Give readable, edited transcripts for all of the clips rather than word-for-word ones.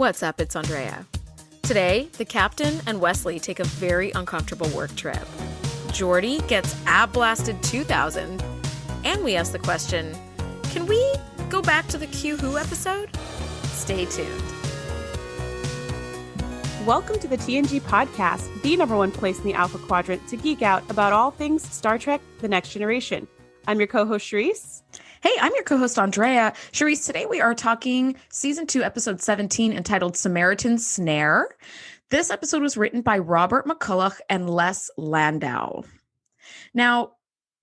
What's up? It's Andrea. Today, the captain and Wesley take a very uncomfortable work trip. Geordi gets ab-blasted 2000, and we ask the question, can we go back to the Q Who episode? Stay tuned. Welcome to the TNG Podcast, the number one place in the Alpha Quadrant to geek out about all things Star Trek: The Next Generation. I'm your co-host, Shereese. Hey, I'm your co-host, Andrea. Shereese, today we are talking Season 2, Episode 17, entitled Samaritan, Snare. This episode was written by Robert McCulloch and Les Landau. Now,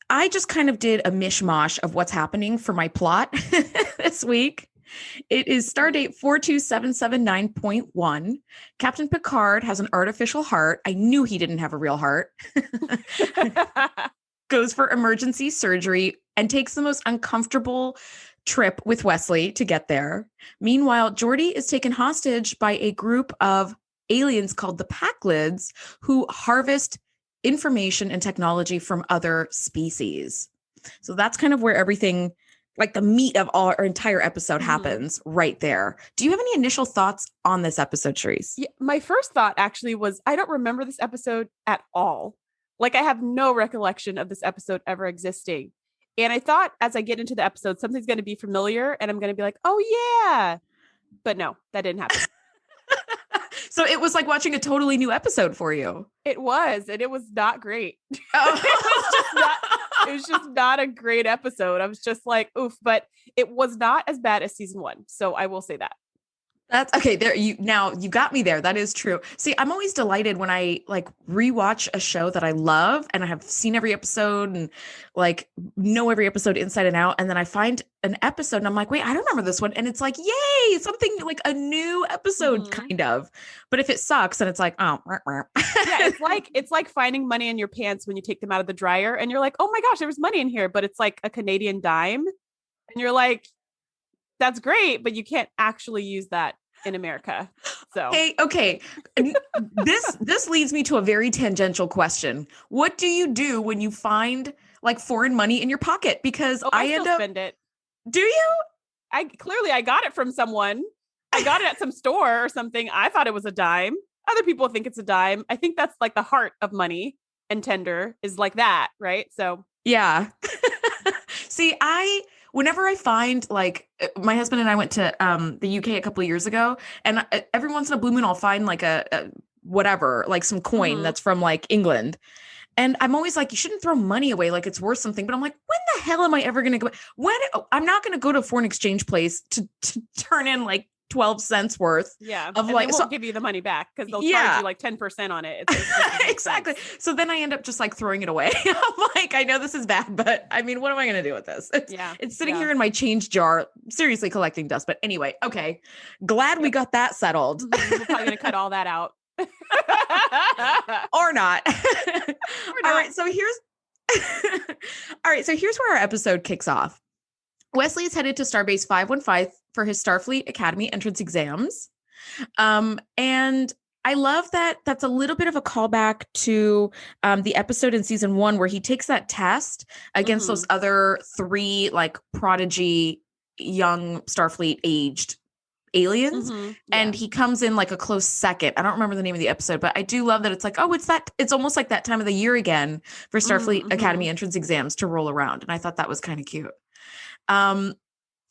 I just kind of did a mishmash of what's happening for my plot this week. It is Stardate 42779.1. Captain Picard has an artificial heart. I knew he didn't have a real heart. Goes for emergency surgery and takes the most uncomfortable trip with Wesley to get there. Meanwhile, Geordi is taken hostage by a group of aliens called the Packlids who harvest information and technology from other species. So that's kind of where everything, like the meat of our entire episode happens right there. Do you have any initial thoughts on this episode, Shereese? Yeah, my first thought actually was, I don't remember this episode at all. Like, I have no recollection of this episode ever existing. And I thought as I get into the episode, something's going to be familiar and I'm going to be like, oh yeah. But no, that didn't happen. So it was like watching a totally new episode for you. It was, and it was not great. Oh. It was just not a great episode. I was just like, oof, but it was not as bad as season 1. So I will say that. That's okay. There you got me there. That is true. See, I'm always delighted when I like rewatch a show that I love and I have seen every episode and like know every episode inside and out. And then I find an episode and I'm like, wait, I don't remember this one. And it's like, yay, something like a new episode kind of. But if it sucks, then it's like, oh, yeah, it's like finding money in your pants when you take them out of the dryer and you're like, oh my gosh, there was money in here, but it's like a Canadian dime. And you're like, that's great, but you can't actually use that in America. So, hey, okay. This leads me to a very tangential question. What do you do when you find like foreign money in your pocket? Because I end up spend it. Do you? I got it from someone. I got it at some store or something. I thought it was a dime. Other people think it's a dime. I think that's like the heart of money and tender is like that, right? So yeah. See, whenever I find, like, my husband and I went to the UK a couple of years ago, and every once in a blue moon, I'll find like a whatever, like some coin that's from like England. And I'm always like, you shouldn't throw money away like it's worth something. But I'm like, when the hell am I ever going to go? I'm not going to go to a foreign exchange place to turn in like 12 cents worth. Yeah. Of and like, they won't give you the money back because they'll charge you like 10% on it. Exactly. So then I end up just like throwing it away. I'm like, I know this is bad, but I mean, what am I going to do with this? It's sitting here in my change jar, seriously collecting dust. But anyway, okay. Glad we got that settled. We're probably going to cut all that out. Or not. All right. So here's where our episode kicks off. Wesley is headed to Starbase 515 for his Starfleet Academy entrance exams. And I love that that's a little bit of a callback to the episode in season 1 where he takes that test against those other 3 like prodigy young Starfleet aged aliens. And he comes in like a close second. I don't remember the name of the episode, but I do love that it's like, oh, it's almost like that time of the year again for Starfleet Academy entrance exams to roll around. And I thought that was kind of cute.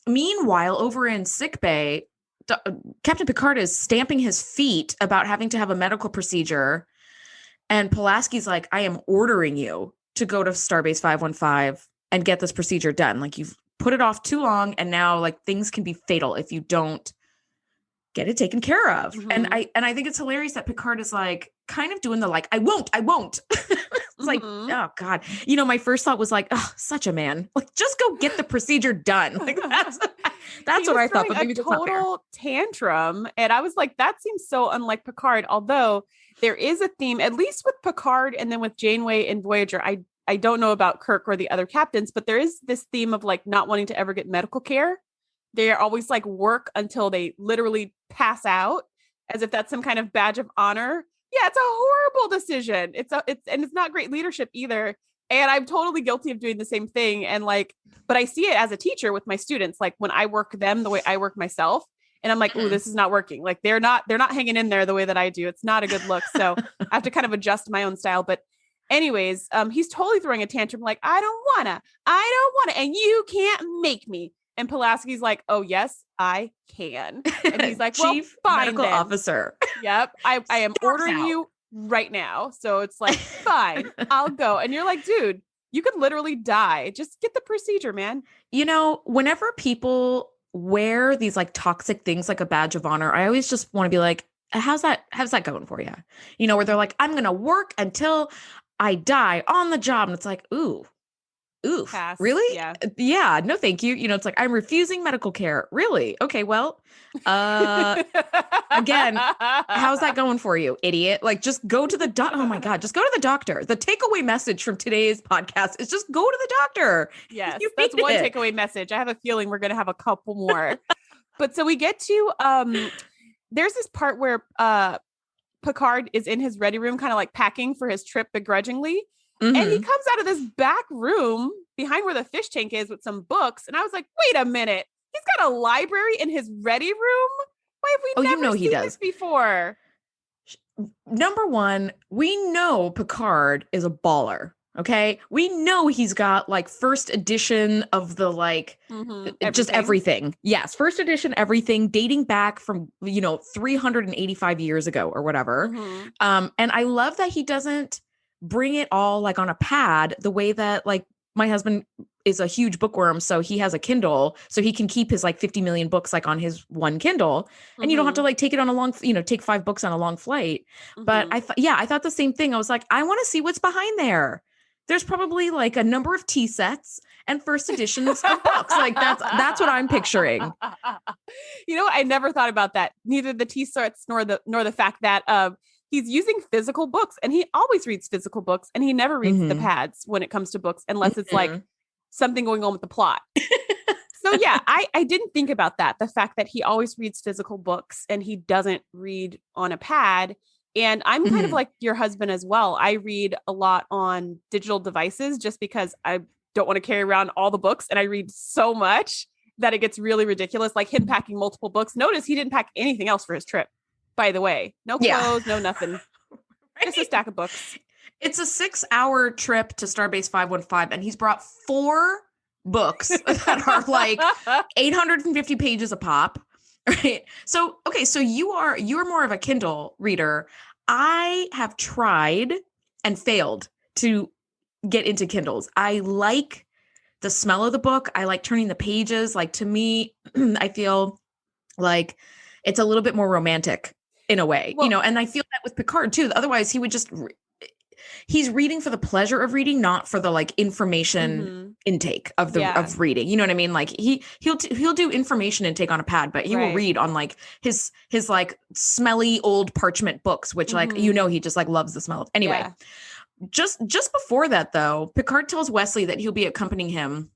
Meanwhile, over in sickbay, Captain Picard is stamping his feet about having to have a medical procedure. And Pulaski's like, I am ordering you to go to Starbase 515 and get this procedure done. Like, you've put it off too long. And now like things can be fatal if you don't get it taken care of. And I think it's hilarious that Picard is like kind of doing the like, I won't. It's like, oh God. You know, my first thought was like, oh, such a man. Like, just go get the procedure done. Like that's what I thought. But maybe a total tantrum. And I was like, that seems so unlike Picard. Although there is a theme, at least with Picard and then with Janeway and Voyager. I don't know about Kirk or the other captains, but there is this theme of like not wanting to ever get medical care. They're always like work until they literally pass out, as if that's some kind of badge of honor. Yeah, it's a horrible decision. It's not great leadership either. And I'm totally guilty of doing the same thing. And like, but I see it as a teacher with my students, like when I work them the way I work myself. And I'm like, ooh, this is not working. Like they're not hanging in there the way that I do. It's not a good look. So I have to kind of adjust my own style. But anyways, he's totally throwing a tantrum. Like, I don't wanna, and you can't make me. And Pulaski's like, oh yes, I can. And he's like, well, Chief fine, Medical then. Officer. Yep. I am ordering you right now. So it's like, fine, I'll go. And you're like, dude, you could literally die. Just get the procedure, man. You know, whenever people wear these like toxic things like a badge of honor, I always just want to be like, how's that going for you? You know, where they're like, I'm going to work until I die on the job. And it's like, ooh, Pass. really? Yeah. Yeah. No, thank you. You know, it's like, I'm refusing medical care. Really? Okay. Well, again, how's that going for you, idiot? Like, just go to the doctor. Oh my God, just go to the doctor. The takeaway message from today's podcast is just go to the doctor. Yes, that's one takeaway message. I have a feeling we're going to have a couple more. But so we get to, there's this part where Picard is in his ready room, kind of like packing for his trip begrudgingly. And he comes out of this back room behind where the fish tank is with some books. And I was like, wait a minute. He's got a library in his ready room? Why have we never seen this before? Number one, we know Picard is a baller. Okay. We know he's got like first edition of the like just everything. Yes. First edition, everything dating back from, 385 years ago or whatever. And I love that he doesn't bring it all like on a pad the way that like my husband is a huge bookworm. So he has a Kindle so he can keep his like 50 million books like on his one Kindle and you don't have to like take it on a long, take 5 books on a long flight. But I thought the same thing. I was like, I want to see what's behind there. There's probably like a number of tea sets and first editions of books. Like that's what I'm picturing. I never thought about that. Neither the tea sets nor the fact that he's using physical books and he always reads physical books and he never reads the pads when it comes to books, unless it's like something going on with the plot. So yeah, I didn't think about that. The fact that he always reads physical books and he doesn't read on a pad. And I'm kind of like your husband as well. I read a lot on digital devices just because I don't want to carry around all the books. And I read so much that it gets really ridiculous. Like him packing multiple books. Notice he didn't pack anything else for his trip, by the way. No clothes, no nothing. Right? Just a stack of books. It's a 6-hour trip to Starbase 515 and he's brought 4 books that are like 850 pages a pop. Right. So, okay. So you're more of a Kindle reader. I have tried and failed to get into Kindles. I like the smell of the book. I like turning the pages. Like to me, I feel like it's a little bit more romantic in a way, and I feel that with Picard too. Otherwise he would just, he's reading for the pleasure of reading, not for the like information intake of of reading. You know what I mean? Like he'll do information intake on a pad, but he will read on like his like smelly old parchment books, which like, he just like loves the smell of. Anyway, just before that though, Picard tells Wesley that he'll be accompanying him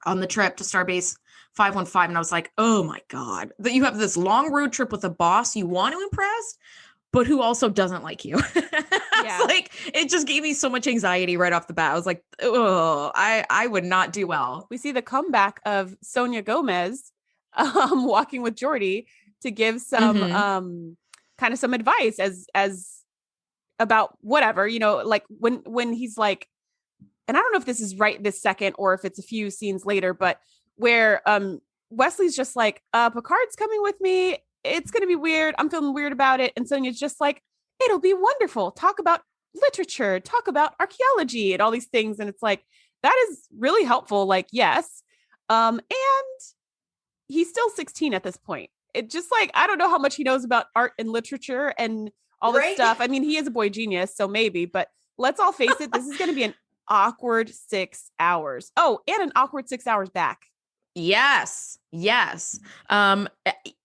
on the trip to Starbase 515. And I was like, oh my God, that you have this long road trip with a boss you want to impress, but who also doesn't like you. It's like, it just gave me so much anxiety right off the bat. I was like, oh, I would not do well. We see the comeback of Sonia Gomez walking with Geordi to give some kind of some advice as about whatever, like when he's like, and I don't know if this is right this second or if it's a few scenes later, but where Wesley's just like, Picard's coming with me. It's going to be weird. I'm feeling weird about it. And Sonia's just like, it'll be wonderful. Talk about literature, talk about archaeology and all these things. And it's like, that is really helpful. Like, yes. And he's still 16 at this point. It just like, I don't know how much he knows about art and literature and all this stuff. I mean, he is a boy genius, so maybe, but let's all face it. This is going to be an awkward 6 hours. Oh, and an awkward 6 hours back. Yes.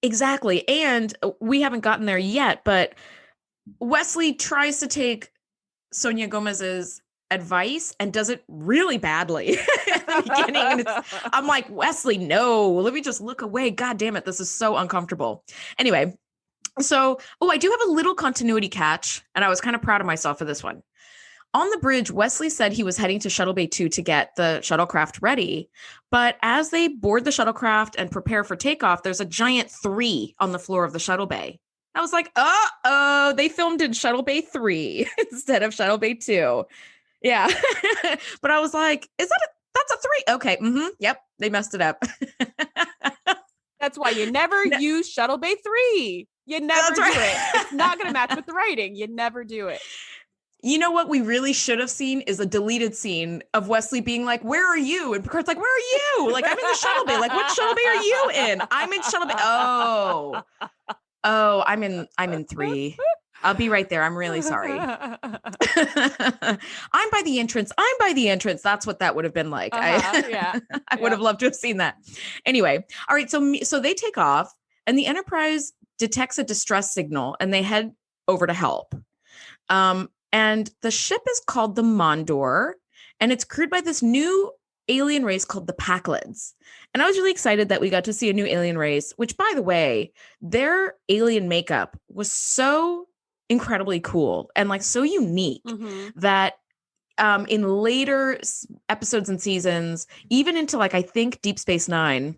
Exactly. And we haven't gotten there yet, but Wesley tries to take Sonia Gomez's advice and does it really badly at the beginning. And I'm like, Wesley, no, let me just look away. God damn it. This is so uncomfortable. Anyway, so, I do have a little continuity catch and I was kind of proud of myself for this one. On the bridge, Wesley said he was heading to Shuttle Bay 2 to get the shuttlecraft ready. But as they board the shuttlecraft and prepare for takeoff, there's a giant 3 on the floor of the Shuttle Bay. I was like, uh-oh, they filmed in Shuttle Bay 3 instead of Shuttle Bay 2. Yeah. But I was like, that's a 3. Okay. Yep. They messed it up. That's why you never use Shuttle Bay 3. You never do it. It's not going to match with the writing. You never do it. You know what we really should have seen is a deleted scene of Wesley being like, where are you? And Picard's like, where are you? Like, I'm in the Shuttle Bay. Like, what Shuttle Bay are you in? I'm in Shuttle Bay. Oh, I'm in 3. I'll be right there. I'm really sorry. I'm by the entrance. That's what that would have been like. I would have loved to have seen that. Anyway. All right. So they take off and the Enterprise detects a distress signal and they head over to help. And the ship is called the Mondor, and it's crewed by this new alien race called the Packlids. And I was really excited that we got to see a new alien race, which, by the way, their alien makeup was so incredibly cool and like so unique that in later episodes and seasons, even into like, I think Deep Space Nine,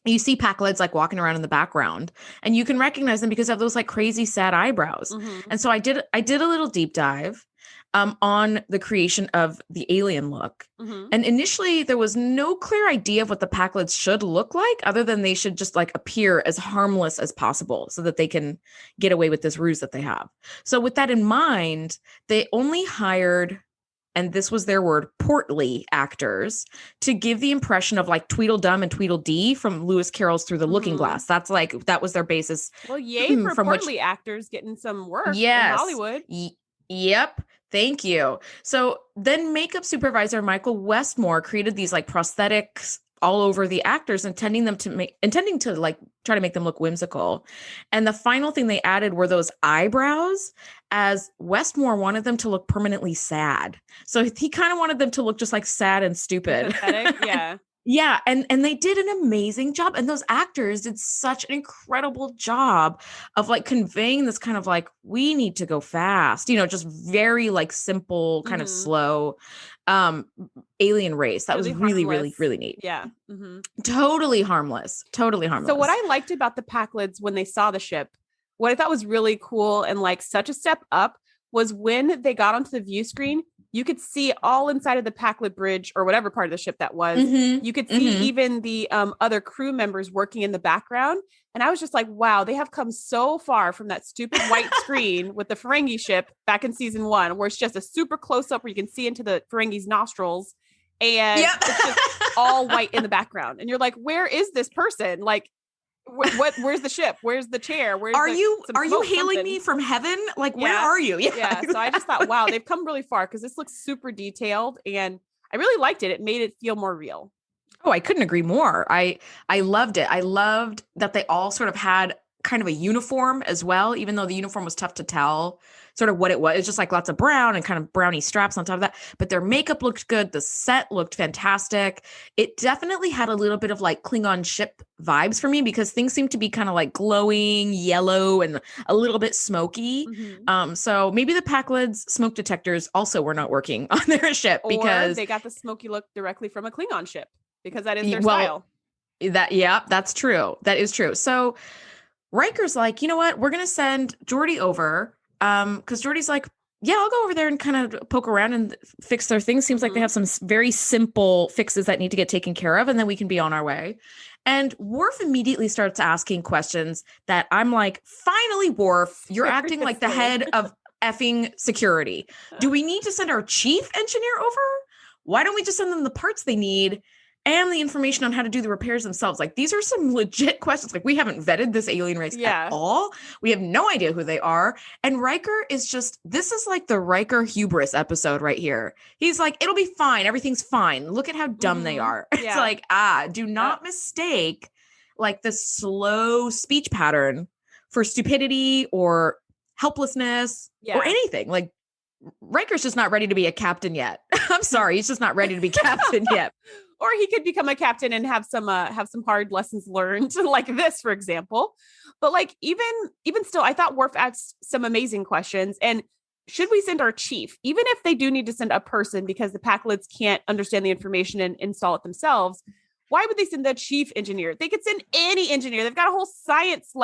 you see Packlids like walking around in the background and you can recognize them because of those like crazy sad eyebrows. And so I did a little deep dive on the creation of the alien look. And initially there was no clear idea of what the Packlids should look like other than they should just like appear as harmless as possible so that they can get away with this ruse that they have. So with that in mind, they only hired, and this was their word, portly actors to give the impression of like Tweedledum and Tweedledee from Lewis Carroll's Through the Looking Glass. That was their basis. Well, yay for portly actors getting some work in Hollywood. Yep. Thank you. So then makeup supervisor Michael Westmore created these like prosthetics all over the actors, intending to like try to make them look whimsical. And the final thing they added were those eyebrows, as Westmore wanted them to look permanently sad. So he kind of wanted them to look just like sad and stupid. Pathetic, yeah. Yeah. And they did an amazing job. And those actors did such an incredible job of like conveying this kind of like, we need to go fast, just very like simple, kind of slow alien race. That really was really, really, really neat. Yeah. Totally harmless. So what I liked about the Packlids when they saw the ship, what I thought was really cool and like such a step up was when they got onto the view screen, you could see all inside of the Packlid bridge or whatever part of the ship that was. You could see even the other crew members working in the background. And I was just like, wow, they have come so far from that stupid white screen with the Ferengi ship back in season 1, where it's just a super close up where you can see into the Ferengi's nostrils. And it's just all white in the background. And you're like, where is this person? Like, where's the ship? Where's the chair? Are you hailing me from heaven? Like, where are you? Yeah. So I just thought, wow, they've come really far because this looks super detailed and I really liked it. It made it feel more real. Oh, I couldn't agree more. I loved it. I loved that they all sort of had kind of a uniform as well, even though the uniform was tough to tell sort of what it was. It's just like lots of brown and kind of brownie straps on top of that. But their makeup looked good. The set looked fantastic. It definitely had a little bit of like Klingon ship vibes for me because things seemed to be kind of like glowing yellow and a little bit smoky. So maybe the Packlids smoke detectors also were not working on their ship because they got the smoky look directly from a Klingon ship because that is their style. That's true. That is true. So Riker's like, you know what? We're going to send Geordi over because Geordi's like, yeah, I'll go over there and kind of poke around and fix their things. Seems like they have some very simple fixes that need to get taken care of, and then we can be on our way. And Worf immediately starts asking questions that I'm like, finally, Worf, you're acting like the head of effing security. Do we need to send our chief engineer over? Why don't we just send them the parts they need and the information on how to do the repairs themselves? Like, these are some legit questions. Like, we haven't vetted this alien race at all. We have no idea who they are. And Riker is just, this is like the Riker hubris episode right here. He's like, it'll be fine. Everything's fine. Look at how dumb they are. It's like, do not mistake like the slow speech pattern for stupidity or helplessness or anything. Like, Riker's just not ready to be a captain yet. I'm sorry. He's just not ready to be captain yet. Or he could become a captain and have some hard lessons learned like this, for example. But like, even still, I thought Worf asked some amazing questions. And should we send our chief, even if they do need to send a person because the Packlids can't understand the information and install it themselves? Why would they send the chief engineer? They could send any engineer. They've got a whole science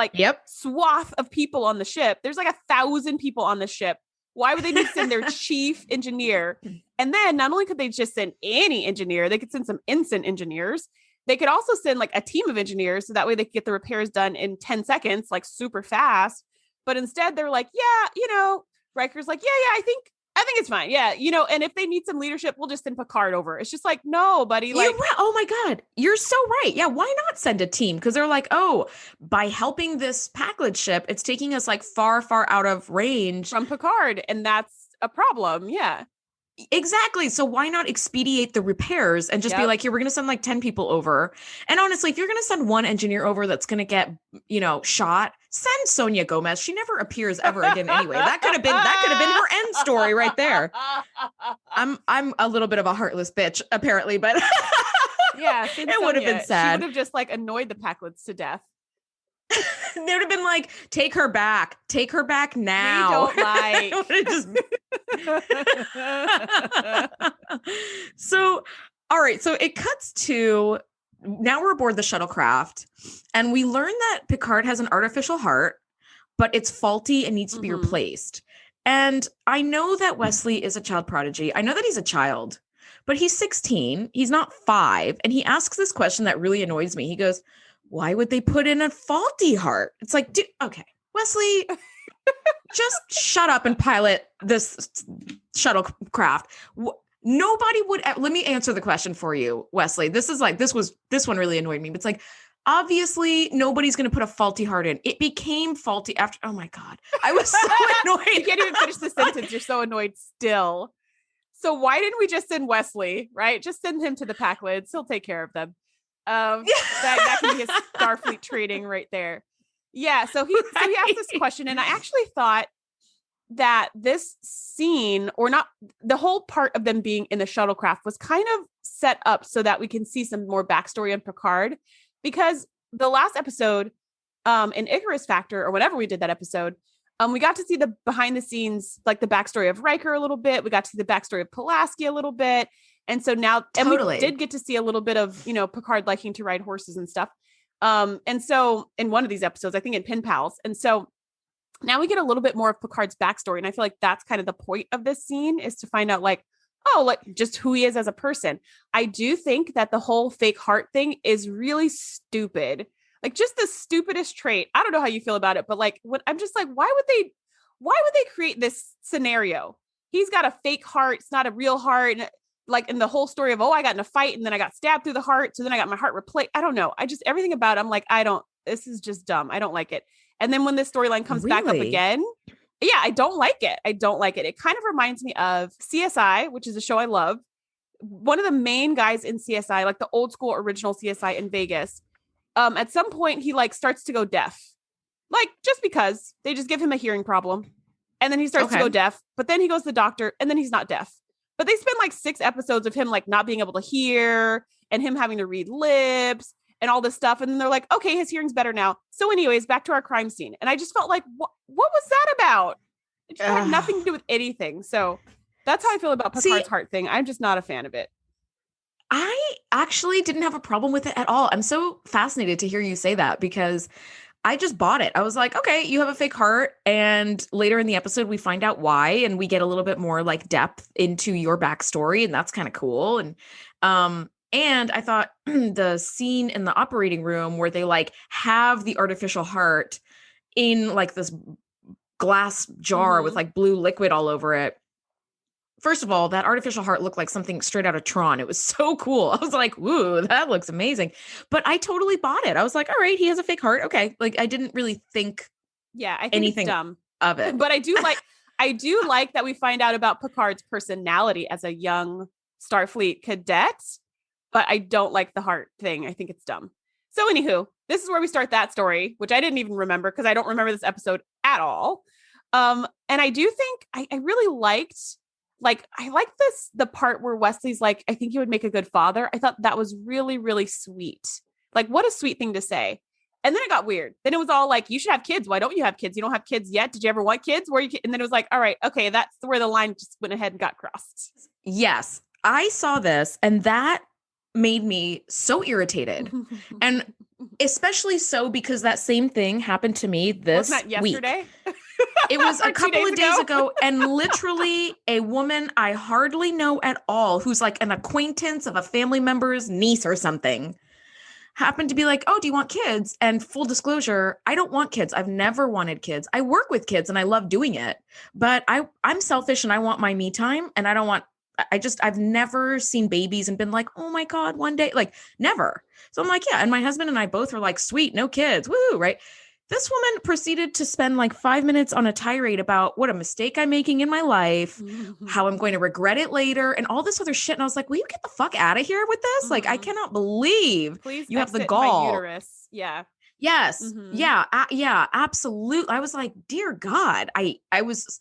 swath of people on the ship. There's like 1,000 people on the ship. Why would they need to send their chief engineer? And then not only could they just send any engineer, they could send some ensign engineers. They could also send like a team of engineers. So that way they could get the repairs done in 10 seconds, like super fast. But instead they're like, Riker's like, I think it's fine. Yeah. And if they need some leadership, we'll just send Picard over. It's just like, no, buddy. Like, oh my God, you're so right. Yeah. Why not send a team? Because they're like, oh, by helping this Packlet ship, it's taking us like far, far out of range from Picard. And that's a problem. Yeah. Exactly. So why not expedite the repairs and just be like, here, we're going to send like 10 people over. And honestly, if you're going to send one engineer over that's going to get, shot, send Sonia Gomez. She never appears ever again anyway. That could have been her end story right there. I'm a little bit of a heartless bitch apparently, but yeah, it would have been sad. She would have just like annoyed the Packlids to death. They would have been like, take her back now. We don't like. So, all right. So it cuts to now we're aboard the shuttlecraft and we learn that Picard has an artificial heart, but it's faulty and needs to be replaced. And I know that Wesley is a child prodigy. I know that he's a child, but he's 16. He's not 5. And he asks this question that really annoys me. He goes, why would they put in a faulty heart? It's like, dude, okay, Wesley, just shut up and pilot this shuttlecraft. Nobody would. Let me answer the question for you, Wesley. This one really annoyed me. But it's like, obviously, nobody's going to put a faulty heart in. It became faulty after. Oh my God, I was so annoyed. You can't even finish the sentence. You're so annoyed still. So why didn't we just send Wesley? Right, just send him to the Packlids. He'll take care of them. That can be his Starfleet training right there. Yeah. So he asked this question, and I actually thought that this scene, or not, the whole part of them being in the shuttlecraft was kind of set up so that we can see some more backstory on Picard, because the last episode, in Icarus Factor, or whenever we did that episode, we got to see the behind the scenes, like the backstory of Riker a little bit. We got to see the backstory of Pulaski a little bit. And so now, and we did get to see a little bit of, Picard liking to ride horses and stuff. And so in one of these episodes, I think in Pen Pals. And so now we get a little bit more of Picard's backstory. And I feel like that's kind of the point of this scene, is to find out just who he is as a person. I do think that the whole fake heart thing is really stupid. Like, just the stupidest trait. I don't know how you feel about it, but like, I'm just like, why would they create this scenario? He's got a fake heart. It's not a real heart. And like in the whole story of, I got in a fight and then I got stabbed through the heart. So then I got my heart replaced. I don't know. Everything about it, I'm like, this is just dumb. I don't like it. And then when this storyline comes back up again, I don't like it. It kind of reminds me of CSI, which is a show I love. One of the main guys in CSI, like the old school original CSI in Vegas, at some point he like starts to go deaf, like just because they just give him a hearing problem. And then he starts to go deaf, but then he goes to the doctor and then he's not deaf. But they spend like 6 episodes of him like not being able to hear and him having to read lips and all this stuff. And then they're like, okay, his hearing's better now. So anyways, back to our crime scene. And I just felt like, what was that about? It just had nothing to do with anything. So that's how I feel about Picard's heart thing. I'm just not a fan of it. I actually didn't have a problem with it at all. I'm so fascinated to hear you say that, because I just bought it. I was like, okay, you have a fake heart. And later in the episode, we find out why, and we get a little bit more like depth into your backstory. And that's kind of cool. And I thought the scene in the operating room where they like have the artificial heart in like this glass jar with like blue liquid all over it. First of all, that artificial heart looked like something straight out of Tron. It was so cool. I was like, ooh, that looks amazing. But I totally bought it. I was like, all right, he has a fake heart. Okay. Like, I didn't really think I think anything it's dumb of it. But I do like that we find out about Picard's personality as a young Starfleet cadet. But I don't like the heart thing. I think it's dumb. So anywho, this is where we start that story, which I didn't even remember because I don't remember this episode at all. And I do think I really liked, I like the part where Wesley's like, I think you would make a good father. I thought that was really, really sweet. Like, what a sweet thing to say. And then it got weird. Then it was all like, you should have kids. Why don't you have kids? You don't have kids yet. Did you ever want kids? And then it was like, all right, okay, that's where the line just went ahead and got crossed. Yes. I saw this and that made me so irritated. And especially so because that same thing happened to me this Wasn't that yesterday? week. It was a couple of days ago. And literally a woman I hardly know at all, who's like an acquaintance of a family member's niece or something, happened to be like, oh, do you want kids? And full disclosure, I don't want kids. I've never wanted kids. I work with kids and I love doing it, but I'm selfish and I want my me time. And I've never seen babies and been like, oh my God, one day, like never. So I'm like, yeah. And my husband and I both were like, sweet, no kids. Woo, right? This woman proceeded to spend like 5 minutes on a tirade about what a mistake I'm making in my life, how I'm going to regret it later, and all this other shit. And I was like, will you get the fuck out of here with this? Like, I cannot believe you have the gall. My uterus. Yeah. Yes. Yeah. Yeah, absolutely. I was like, dear God, I was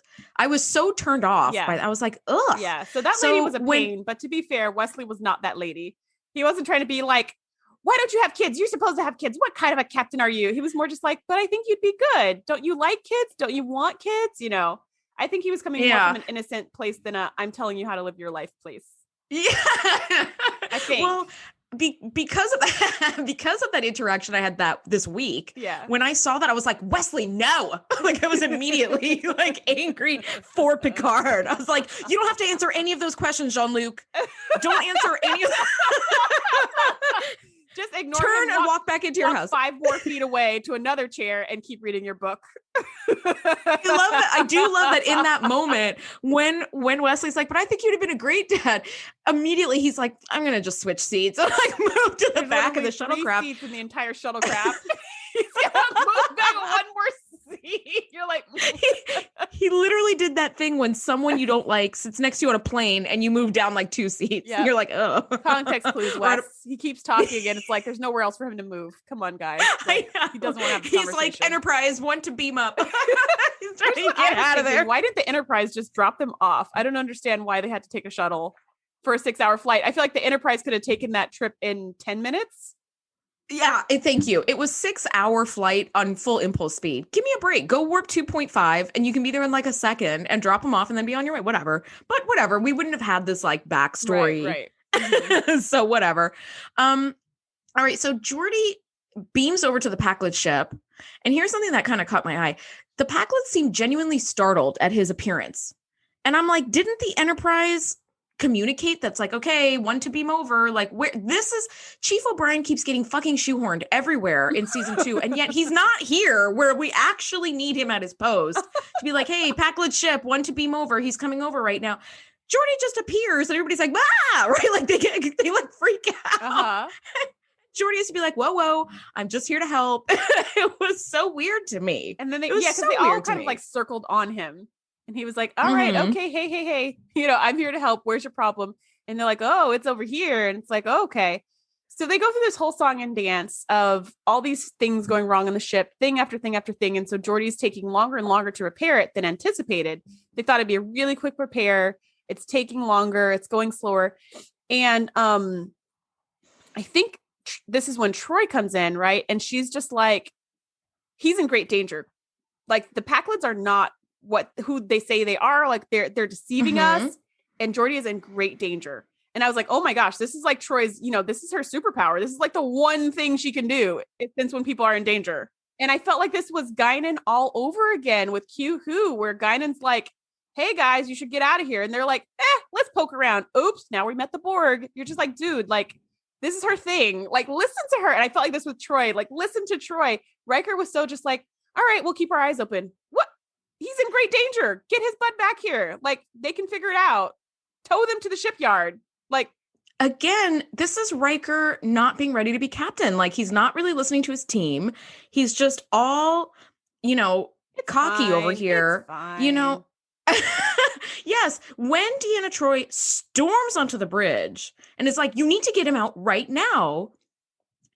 so turned off by I was like, ugh. Yeah. So that lady was a pain, but to be fair, Wesley was not that lady. He wasn't trying to be like, why don't you have kids? You're supposed to have kids. What kind of a captain are you? He was more just like, but I think you'd be good. Don't you like kids? Don't you want kids? You know, I think he was coming more from an innocent place than I'm telling you how to live your life place. Yeah. I think. Well, because of that interaction I had this week. Yeah. When I saw that, I was like, Wesley, no. Like I was immediately like angry for Picard. I was like, you don't have to answer any of those questions, Jean-Luc. Don't answer any of Just ignore Turn and walk back into your house. 5 more feet away to another chair and keep reading your book. I love that. I do love that in that moment when Wesley's like, but I think you'd have been a great dad. Immediately he's like, I'm going to just switch seats. And like move to the back of the shuttlecraft. Seats in the entire shuttlecraft. He's going to move back one more seat. You're like, he literally did that thing when someone you don't like sits next to you on a plane and you move down like 2 seats. Yeah. And you're like, oh. Context clues, Wes. He keeps talking and it's like, there's nowhere else for him to move. Come on, guys. Like, he doesn't want to have a conversation. He's like, Enterprise, want to beam up. He's trying to get out of there. Why didn't the Enterprise just drop them off? I don't understand why they had to take a shuttle for a 6-hour flight. I feel like the Enterprise could have taken that trip in 10 minutes. Yeah, thank you. It was 6-hour flight on full impulse speed. Give me a break. Go warp 2.5 and you can be there in like a second and drop them off and then be on your way. Whatever. But whatever. We wouldn't have had this like backstory. Right. Mm-hmm. So whatever. All right. So Geordi beams over to the Packlet ship. And here's something that kind of caught my eye. The Packlets seemed genuinely startled at his appearance. And I'm like, didn't the Enterprise communicate that's like, okay, one to beam over, like where this is Chief O'Brien keeps getting fucking shoehorned everywhere in season 2 and yet he's not here where we actually need him at his post to be like, hey, Packlet ship, one to beam over, he's coming over right now. Geordi just appears and everybody's like, ah, right, like they like freak out. Geordi has to be like, whoa, I'm just here to help. It was so weird to me. And then they all kind of like circled on him. And he was like, all right, okay, hey, you know, I'm here to help. Where's your problem? And they're like, oh, it's over here. And it's like, oh, okay. So they go through this whole song and dance of all these things going wrong on the ship, thing after thing after thing. And so Geordi's taking longer and longer to repair it than anticipated. They thought it'd be a really quick repair. It's taking longer. It's going slower. And I think this is when Troy comes in, right? And she's just like, he's in great danger. Like the Packlets are not who they say they are, like they're deceiving us, and Geordi is in great danger. And I was like, oh my gosh, this is like Troy's, you know, this is her superpower. This is like the one thing she can do since when people are in danger. And I felt like this was Guinan all over again with Q-Who, where Guinan's like, hey guys, you should get out of here. And they're like, let's poke around. Oops, now we met the Borg. You're just like, dude, like this is her thing. Like listen to her. And I felt like this with Troy, like listen to Troy. Riker was so just like, all right, we'll keep our eyes open. What? He's in great danger. Get his butt back here. Like they can figure it out. Tow them to the shipyard. Like again, this is Riker not being ready to be captain. Like he's not really listening to his team. He's just all, you know, cocky over here. You know. Yes, when Deanna Troi storms onto the bridge and is like, you need to get him out right now.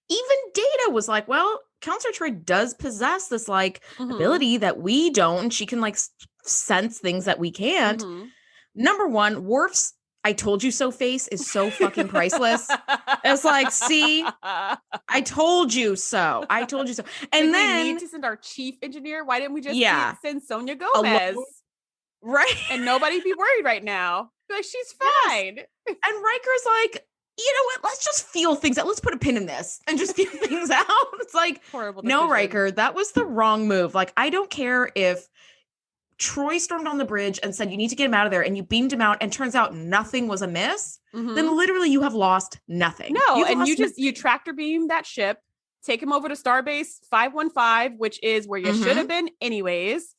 Even Data was like, well, Counselor Troy does possess this like ability that we don't. She can like sense things that we can't. Number one, Worf's I told you so face is so fucking priceless. It's like, see, I told you so. I told you so. And then we need to send our chief engineer. Why didn't we just send Sonia Gomez? Alone? Right. And nobody be worried right now. Be like, she's fine. Yes. And Riker's like, you know what? Let's just feel things out. Let's put a pin in this and just feel things out. It's like, horrible no, decision. Riker, that was the wrong move. Like, I don't care if Troy stormed on the bridge and said, you need to get him out of there, and you beamed him out, and turns out nothing was amiss. Then literally you have lost nothing. No, and you tractor beam that ship, take him over to Starbase 515, which is where you should have been anyways.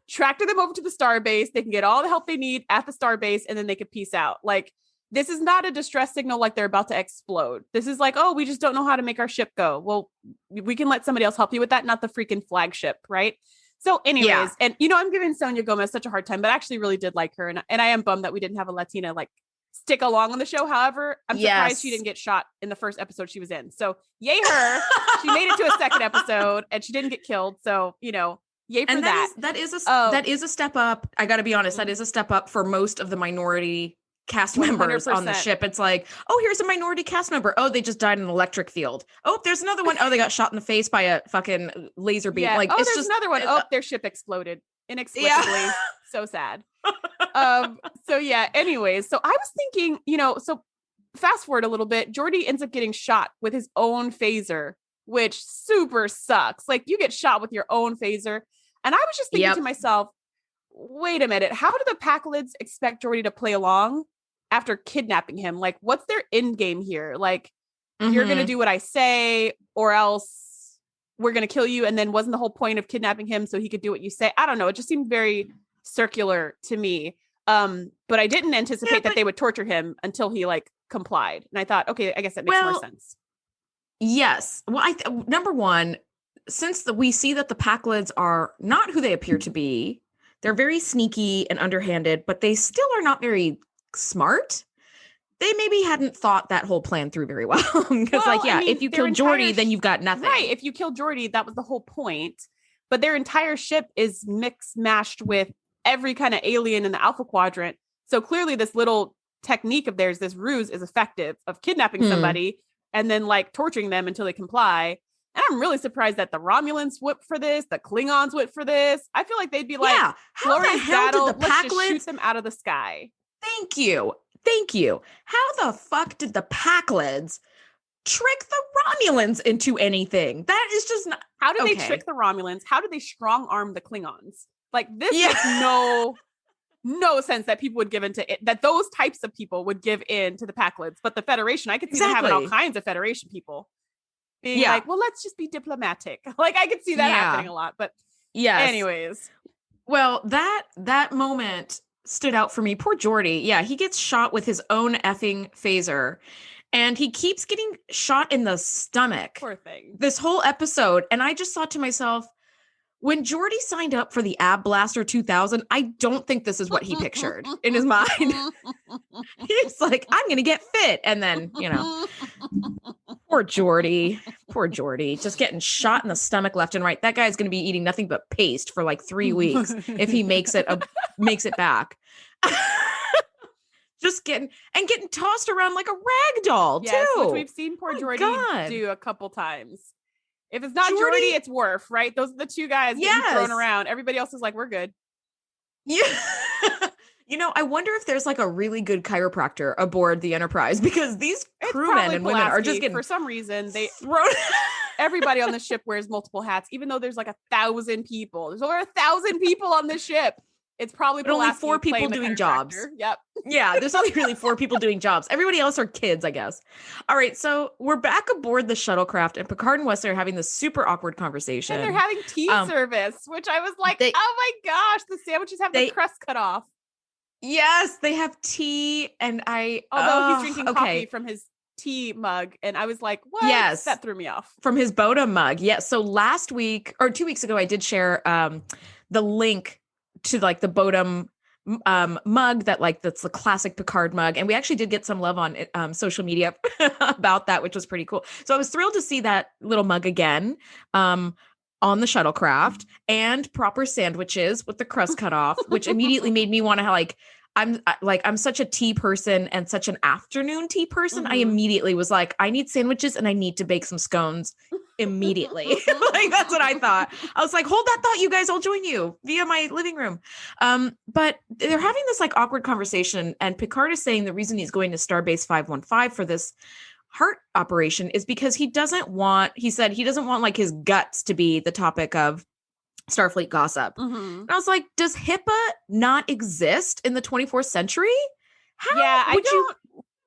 Tractor them over to the Starbase. They can get all the help they need at the Starbase, and then they could peace out. Like, this is not a distress signal like they're about to explode. This is like, oh, we just don't know how to make our ship go. Well, we can let somebody else help you with that, not the freaking flagship, right? So anyways, and I'm giving Sonia Gomez such a hard time, but I actually really did like her. And I am bummed that we didn't have a Latina like stick along on the show. However, I'm surprised she didn't get shot in the first episode she was in. So yay her. She made it to a second episode and she didn't get killed. So, yay for that. That is a step up. I got to be honest. That is a step up for most of the minority cast members 100%. On the ship. It's like, oh, here's a minority cast member. Oh, they just died in an electric field. Oh, there's another one. Oh, they got shot in the face by a fucking laser beam. Yeah. Like, there's just another one. Oh, their ship exploded inexplicably. Yeah. So sad. So yeah, anyways, so I was thinking, so fast forward a little bit, Geordi ends up getting shot with his own phaser, which super sucks. Like, you get shot with your own phaser. And I was just thinking to myself, wait a minute, how do the Packlids expect Geordi to play along after kidnapping him? Like, what's their end game here? Like, you're going to do what I say, or else we're going to kill you. And then wasn't the whole point of kidnapping him so he could do what you say? I don't know. It just seemed very circular to me. But I didn't anticipate that they would torture him until he like complied. And I thought, okay, I guess that makes more sense. Yes. Well, number one, since we see that the Packlids are not who they appear to be, they're very sneaky and underhanded, but they still are not very smart. They maybe hadn't thought that whole plan through very well. Because if you kill Geordi, then you've got nothing. Right. If you kill Geordi, that was the whole point. But their entire ship is mashed with every kind of alien in the Alpha Quadrant. So clearly this little technique of theirs, this ruse, is effective of kidnapping somebody and then like torturing them until they comply. And I'm really surprised that the Romulans whipped for this, the Klingons whipped for this. I feel like they'd be like, glorious battle, let's just shoot them out of the sky. Thank you. How the fuck did the Packlids trick the Romulans into anything? That is just not... How did they trick the Romulans? How did they strong arm the Klingons? Like, this makes no sense that people would give into it, that those types of people would give in to the Packlids. But the Federation, I could see them having all kinds of Federation people being like, well, let's just be diplomatic. Like, I could see that happening a lot. But anyways. Well, that moment stood out for me. Poor Geordi. Yeah, he gets shot with his own effing phaser. And he keeps getting shot in the stomach. Poor thing. This whole episode. And I just thought to myself, when Geordi signed up for the Ab Blaster 2000, I don't think this is what he pictured in his mind. He's like, I'm going to get fit. And then, poor Geordi, just getting shot in the stomach left and right. That guy's going to be eating nothing but paste for like 3 weeks if he makes it back. Just getting tossed around like a rag doll, too. Which we've seen poor Geordi do a couple times. If it's not Geordi, it's Worf, right? Those are the two guys getting thrown around. Everybody else is like, we're good. Yeah. I wonder if there's like a really good chiropractor aboard the Enterprise, because these crewmen and women are just getting... For some reason, they thrown... Everybody on the ship wears multiple hats, even though there's like 1,000 people. There's over 1,000 people on the ship. It's probably only 4 people doing jobs. Yep. Yeah, there's only really 4 people doing jobs. Everybody else are kids, I guess. All right, so we're back aboard the shuttlecraft, and Picard and Wesley are having this super awkward conversation. And they're having tea service, which I was like, oh my gosh, the sandwiches have the crust cut off. Yes, they have tea, and although he's drinking coffee from his tea mug, and I was like, what? Yes, that threw me off. From his Boda mug. Yes. So last week or 2 weeks ago, I did share the link to like the Bodum mug that's the classic Picard mug. And we actually did get some love on social media about that, which was pretty cool. So I was thrilled to see that little mug again on the shuttlecraft, and proper sandwiches with the crust cut off, which immediately made me want to I'm such a tea person and such an afternoon tea person. I immediately was like, I need sandwiches and I need to bake some scones immediately. Like, that's what I thought. I was like, hold that thought, you guys, I'll join you via my living room. But they're having this like awkward conversation, and Picard is saying the reason he's going to Starbase 515 for this heart operation is because he doesn't want like his guts to be the topic of Starfleet gossip. And I was like, does HIPAA not exist in the 24th century? I don't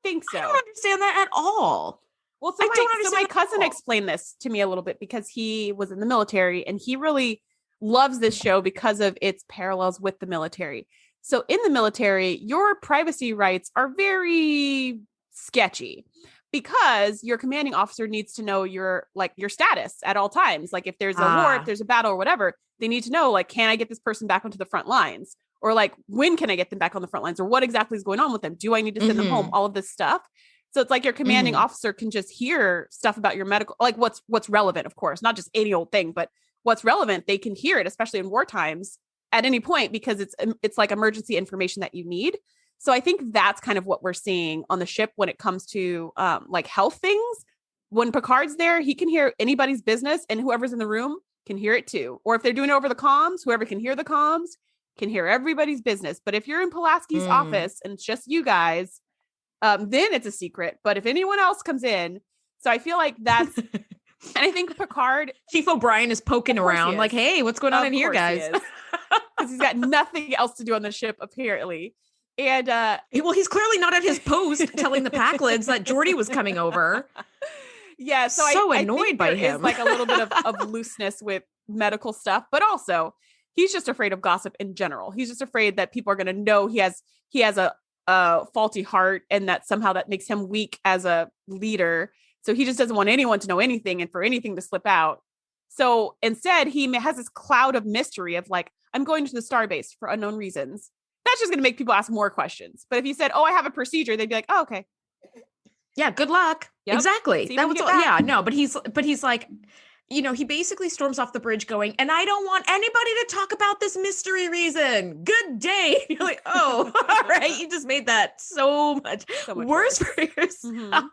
think so. I don't understand that at all. Well, so my cousin explained this to me a little bit because he was in the military and he really loves this show because of its parallels with the military. So in the military, your privacy rights are very sketchy because your commanding officer needs to know your status at all times. Like if there's a war, if there's a battle or whatever, they need to know, like, can I get this person back onto the front lines? Or like, when can I get them back on the front lines? Or what exactly is going on with them? Do I need to send them home? All of this stuff. So it's like your commanding officer can just hear stuff about your medical, like what's relevant, of course, not just any old thing, but what's relevant. They can hear it, especially in war times at any point, because it's like emergency information that you need. So I think that's kind of what we're seeing on the ship when it comes to like health things. When Picard's there, he can hear anybody's business and whoever's in the room can hear it too. Or if they're doing it over the comms, whoever can hear the comms can hear everybody's business. But if you're in Pulaski's office and it's just you guys, then it's a secret. But if anyone else comes in, so I feel like that's, and I think Picard, Chief O'Brien is poking around like, hey, what's going on in here, guys? Because he's got nothing else to do on the ship, apparently. And well, he's clearly not at his post telling the Packlids that Geordi was coming over. Yeah, so I annoyed think by him. Is like a little bit of looseness with medical stuff, but also he's just afraid of gossip in general. He's just afraid that people are going to know he has a faulty heart, and that somehow that makes him weak as a leader. So he just doesn't want anyone to know anything and for anything to slip out. So instead, he has this cloud of mystery of like, I'm going to the starbase for unknown reasons. That's just going to make people ask more questions. But if you said, oh, I have a procedure, they'd be like, oh, okay. Yeah, good luck. Yep. Exactly. That was but he's like, you know, he basically storms off the bridge going, and I don't want anybody to talk about this mystery reason. Good day. You're like, oh, all right. You just made that so much worse for yourself.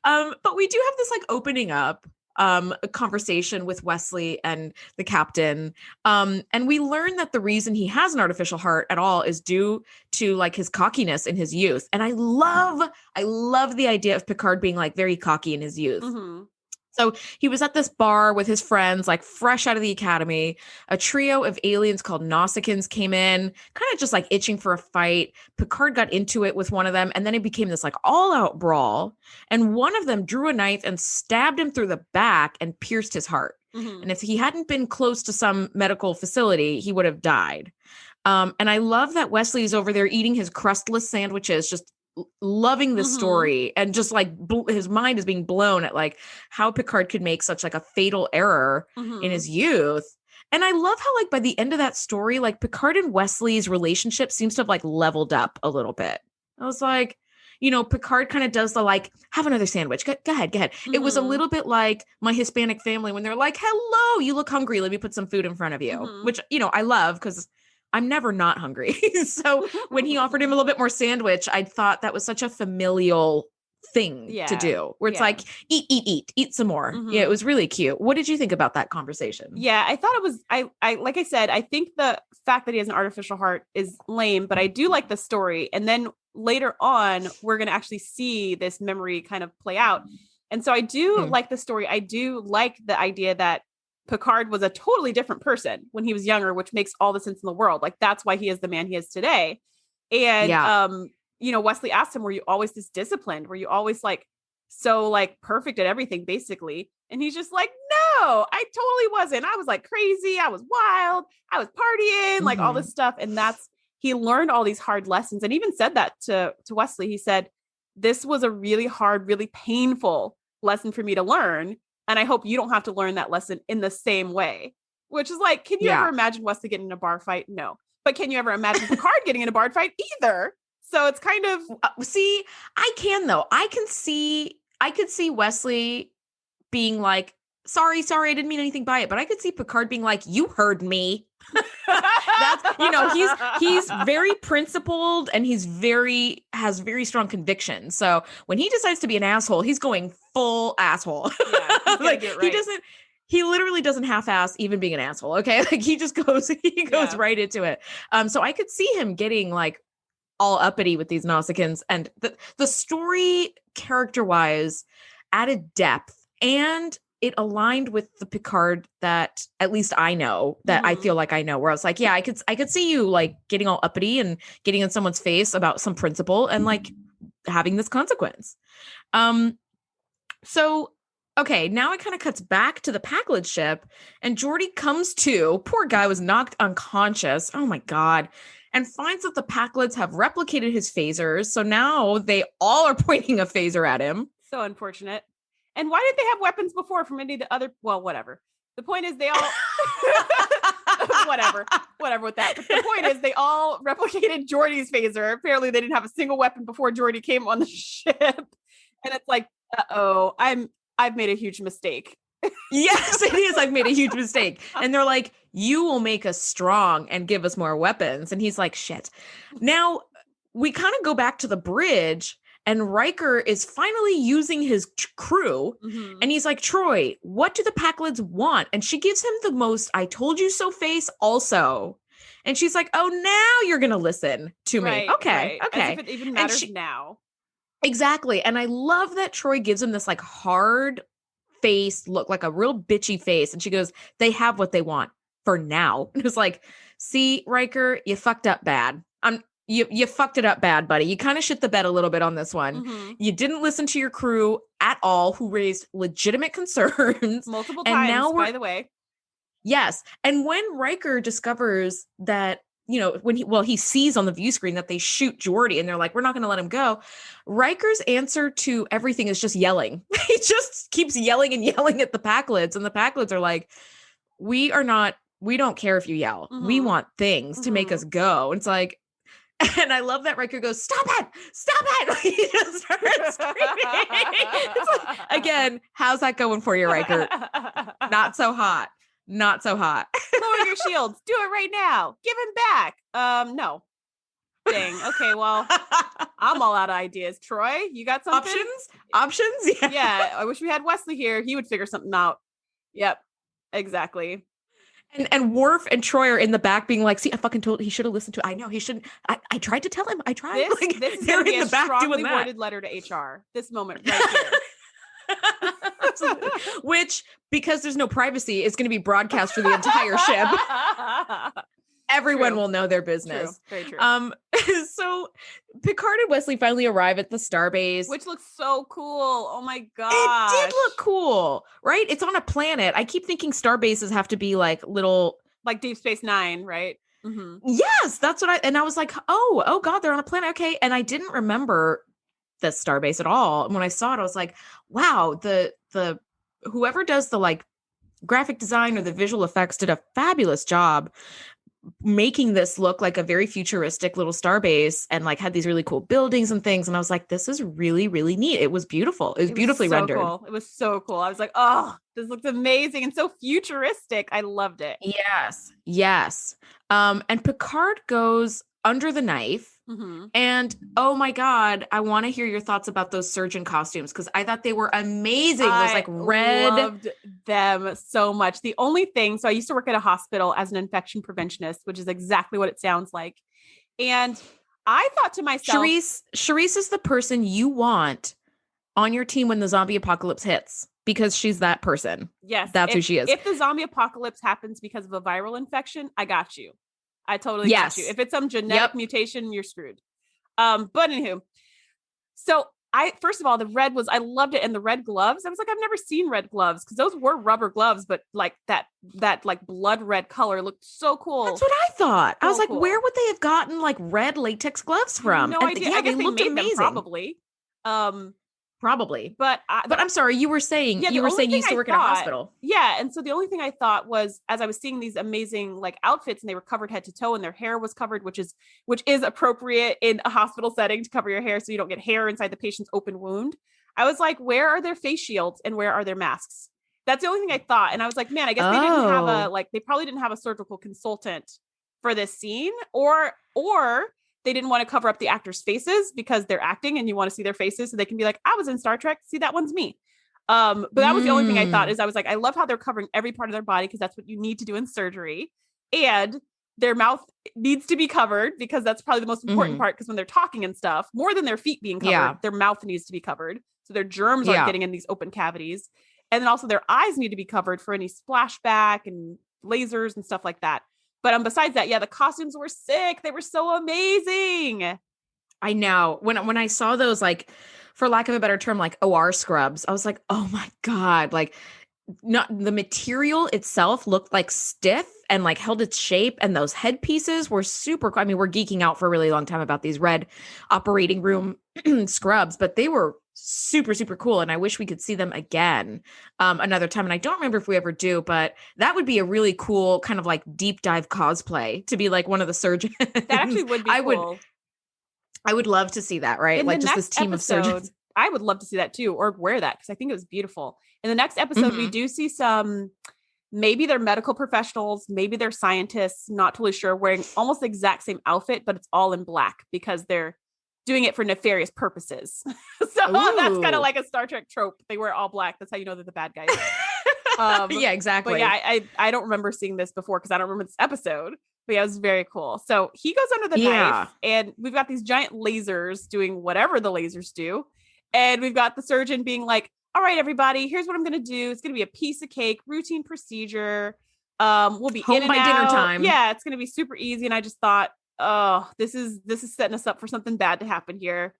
But we do have this like opening up a conversation with Wesley and the captain. And we learn that the reason he has an artificial heart at all is due to like his cockiness in his youth. And I love the idea of Picard being like very cocky in his youth. So he was at this bar with his friends, like fresh out of the academy. A trio of aliens called Nausicaans came in, kind of just like itching for a fight. Picard got into it with one of them, and then it became this like all-out brawl. And one of them drew a knife and stabbed him through the back and pierced his heart. And if he hadn't been close to some medical facility, he would have died. And I love that Wesley is over there eating his crustless sandwiches, just loving this story, and just like his mind is being blown at like how Picard could make such like a fatal error in his youth. And I love how like by the end of that story, like Picard and Wesley's relationship seems to have like leveled up a little bit. I was like, you know, Picard kind of does the like, have another sandwich. Go ahead. It was a little bit like my Hispanic family when they're like, hello, you look hungry. Let me put some food in front of you, which, you know, I love because I'm never not hungry. So when he offered him a little bit more sandwich, I thought that was such a familial thing to do, where it's like, eat some more. Yeah, it was really cute. What did you think about that conversation? Yeah, I thought it was, I like I said, I think the fact that he has an artificial heart is lame, but I do like the story. And then later on, we're going to actually see this memory kind of play out. And so I do like the story. I do like the idea that Picard was a totally different person when he was younger, which makes all the sense in the world. Like that's why he is the man he is today. And, you know, Wesley asked him, were you always this disciplined? Were you always like, so like perfect at everything basically? And he's just like, no, I totally wasn't. I was like crazy. I was wild. I was partying, like all this stuff. And he learned all these hard lessons, and even said that to Wesley. He said, this was a really hard, really painful lesson for me to learn. And I hope you don't have to learn that lesson in the same way, which is like, can you ever imagine Wesley getting in a bar fight? No. But can you ever imagine Picard getting in a bar fight? Either. So it's kind of, see, I can though. I could see Wesley being like, sorry, I didn't mean anything by it. But I could see Picard being like, you heard me. That's, he's very principled and has very strong conviction. So when he decides to be an asshole, he's going full asshole. Yeah, like right. he literally doesn't half-ass even being an asshole. Okay. Like he goes right into it. So I could see him getting like all uppity with these Nausicaans, and the story character-wise added depth, and it aligned with the Picard that at least I know, that I feel like I know, where I was like, yeah, I could see you like getting all uppity and getting in someone's face about some principle and like having this consequence. So okay, now it kind of cuts back to the Packlet ship, and Geordi comes to. Poor guy was knocked unconscious. Oh my God. And finds that the Packlets have replicated his phasers. So now they all are pointing a phaser at him. So unfortunate. And why did they have weapons before from any of the other? Well, whatever. The point is they all whatever with that. But the point is they all replicated Geordi's phaser. Apparently they didn't have a single weapon before Geordi came on the ship. And it's like, I've made a huge mistake. Yes, it is. I've made a huge mistake. And they're like, you will make us strong and give us more weapons. And he's like, shit. Now we kind of go back to the bridge, and Riker is finally using his crew. And he's like, Troy, what do the Packlets want? And she gives him the most I told you so face also. And she's like, oh, now you're going to listen to me. Okay. Right. As if it even matters now. Exactly. And I love that Troy gives him this like hard face look, like a real bitchy face. And she goes, they have what they want for now. And it was like, see, Riker, you fucked up bad. You fucked it up bad, buddy. You kind of shit the bed a little bit on this one. You didn't listen to your crew at all, who raised legitimate concerns. Multiple times, now by the way. Yes. And when Riker discovers that, he sees on the view screen that they shoot Geordi, and they're like, we're not going to let him go. Riker's answer to everything is just yelling. He just keeps yelling and yelling at the Packlets, and the Packlets are like, we don't care if you yell. We want things to make us go. And it's like, and I love that Riker goes, stop it. He just starts screaming. It's like, again, how's that going for you, Riker? Not so hot. Lower your shields. Do it right now. Give him back. No. Dang. Okay, well, I'm all out of ideas. Troy, you got something? Options? Yeah. I wish we had Wesley here. He would figure something out. Yep. Exactly. And Worf and Troy are in the back being like, see, I fucking told he should have listened to. I know he shouldn't. I tried to tell him. I tried. This is going to be a strongly worded letter to HR. This moment right here. Which, because there's no privacy, is going to be broadcast for the entire ship. Everyone will know their business. True. Very true. So Picard and Wesley finally arrive at the starbase, which looks so cool. Oh my god, it did look cool, right? It's on a planet. I keep thinking starbases have to be like little, like Deep Space Nine, right? Yes, that's what I was like, oh god, they're on a planet. Okay, and I didn't remember the starbase at all. And when I saw it, I was like, wow, the whoever does the like graphic design or the visual effects did a fabulous job making this look like a very futuristic little starbase, and like had these really cool buildings and things. And I was like, this is really, really neat. It was beautiful. It was beautifully rendered. Cool. It was so cool. I was like, oh, this looks amazing and so futuristic. I loved it. Yes. And Picard goes under the knife. And oh my god, I want to hear your thoughts about those surgeon costumes, because I thought they were amazing. Those like red, loved them so much. The only thing, so I used to work at a hospital as an infection preventionist, which is exactly what it sounds like. And I thought to myself, Shereese is the person you want on your team when the zombie apocalypse hits, because she's that person. Yes, that's who she is. If the zombie apocalypse happens because of a viral infection, I got you. I totally got you. If it's some genetic mutation, you're screwed. But anywho, so first of all, I loved it. And the red gloves, I was like, I've never seen red gloves, because those were rubber gloves, but like that like blood red color looked so cool. That's what I thought. I was like, cool. Where would they have gotten like red latex gloves from? No idea. I guess they looked amazing. Probably. But I'm sorry, you were saying you used to work at a hospital. Yeah. And so the only thing I thought was, as I was seeing these amazing like outfits, and they were covered head to toe and their hair was covered, which is appropriate in a hospital setting, to cover your hair so you don't get hair inside the patient's open wound. I was like, where are their face shields and where are their masks? That's the only thing I thought. And I was like, man, I guess they didn't have they probably didn't have a surgical consultant for this scene, or they didn't want to cover up the actors' faces because they're acting and you want to see their faces so they can be like, I was in Star Trek. See, that one's me. But that was the only thing I thought, is I was like, I love how they're covering every part of their body because that's what you need to do in surgery. And their mouth needs to be covered because that's probably the most important part, because when they're talking and stuff, more than their feet being covered, their mouth needs to be covered. So their germs aren't getting in these open cavities. And then also their eyes need to be covered for any splashback and lasers and stuff like that. But besides that, the costumes were sick. They were so amazing. I know. When I saw those, like, for lack of a better term, like OR scrubs, I was like, oh my God, like, not the material itself looked like stiff and like held its shape, and those headpieces were super cool. I mean, we're geeking out for a really long time about these red operating room scrubs, but they were super, super cool. And I wish we could see them again another time. And I don't remember if we ever do, but that would be a really cool kind of like deep dive cosplay to be like one of the surgeons. That actually would be cool. I would love to see that, right? Like just this team of surgeons. I would love to see that too, or wear that, because I think it was beautiful. In the next episode, we do see some, maybe they're medical professionals, maybe they're scientists, not totally sure, wearing almost the exact same outfit, but it's all in black because they're doing it for nefarious purposes. So that's kind of like a Star Trek trope. They wear all black. That's how you know they're the bad guys. Yeah, exactly. But I don't remember seeing this before because I don't remember this episode. But it was very cool. So he goes under the knife, and we've got these giant lasers doing whatever the lasers do. And we've got the surgeon being like, all right, everybody, here's what I'm going to do. It's going to be a piece of cake, routine procedure. We'll be home in and by out. Dinner time. Yeah, it's going to be super easy. And I just thought, oh, this is setting us up for something bad to happen here.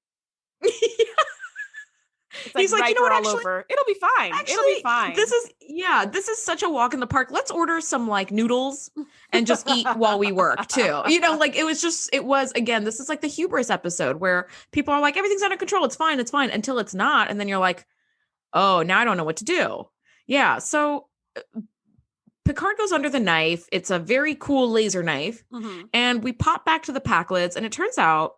It's like, he's like, you know what, actually, over. It'll be fine. It'll be fine. This is such a walk in the park. Let's order some like noodles and just eat while we work too. You know, like it was again, this is like the hubris episode where people are like, everything's under control. It's fine until it's not. And then you're like, oh, now I don't know what to do. Yeah. So Picard goes under the knife. It's a very cool laser knife. And we pop back to the Packlets, and it turns out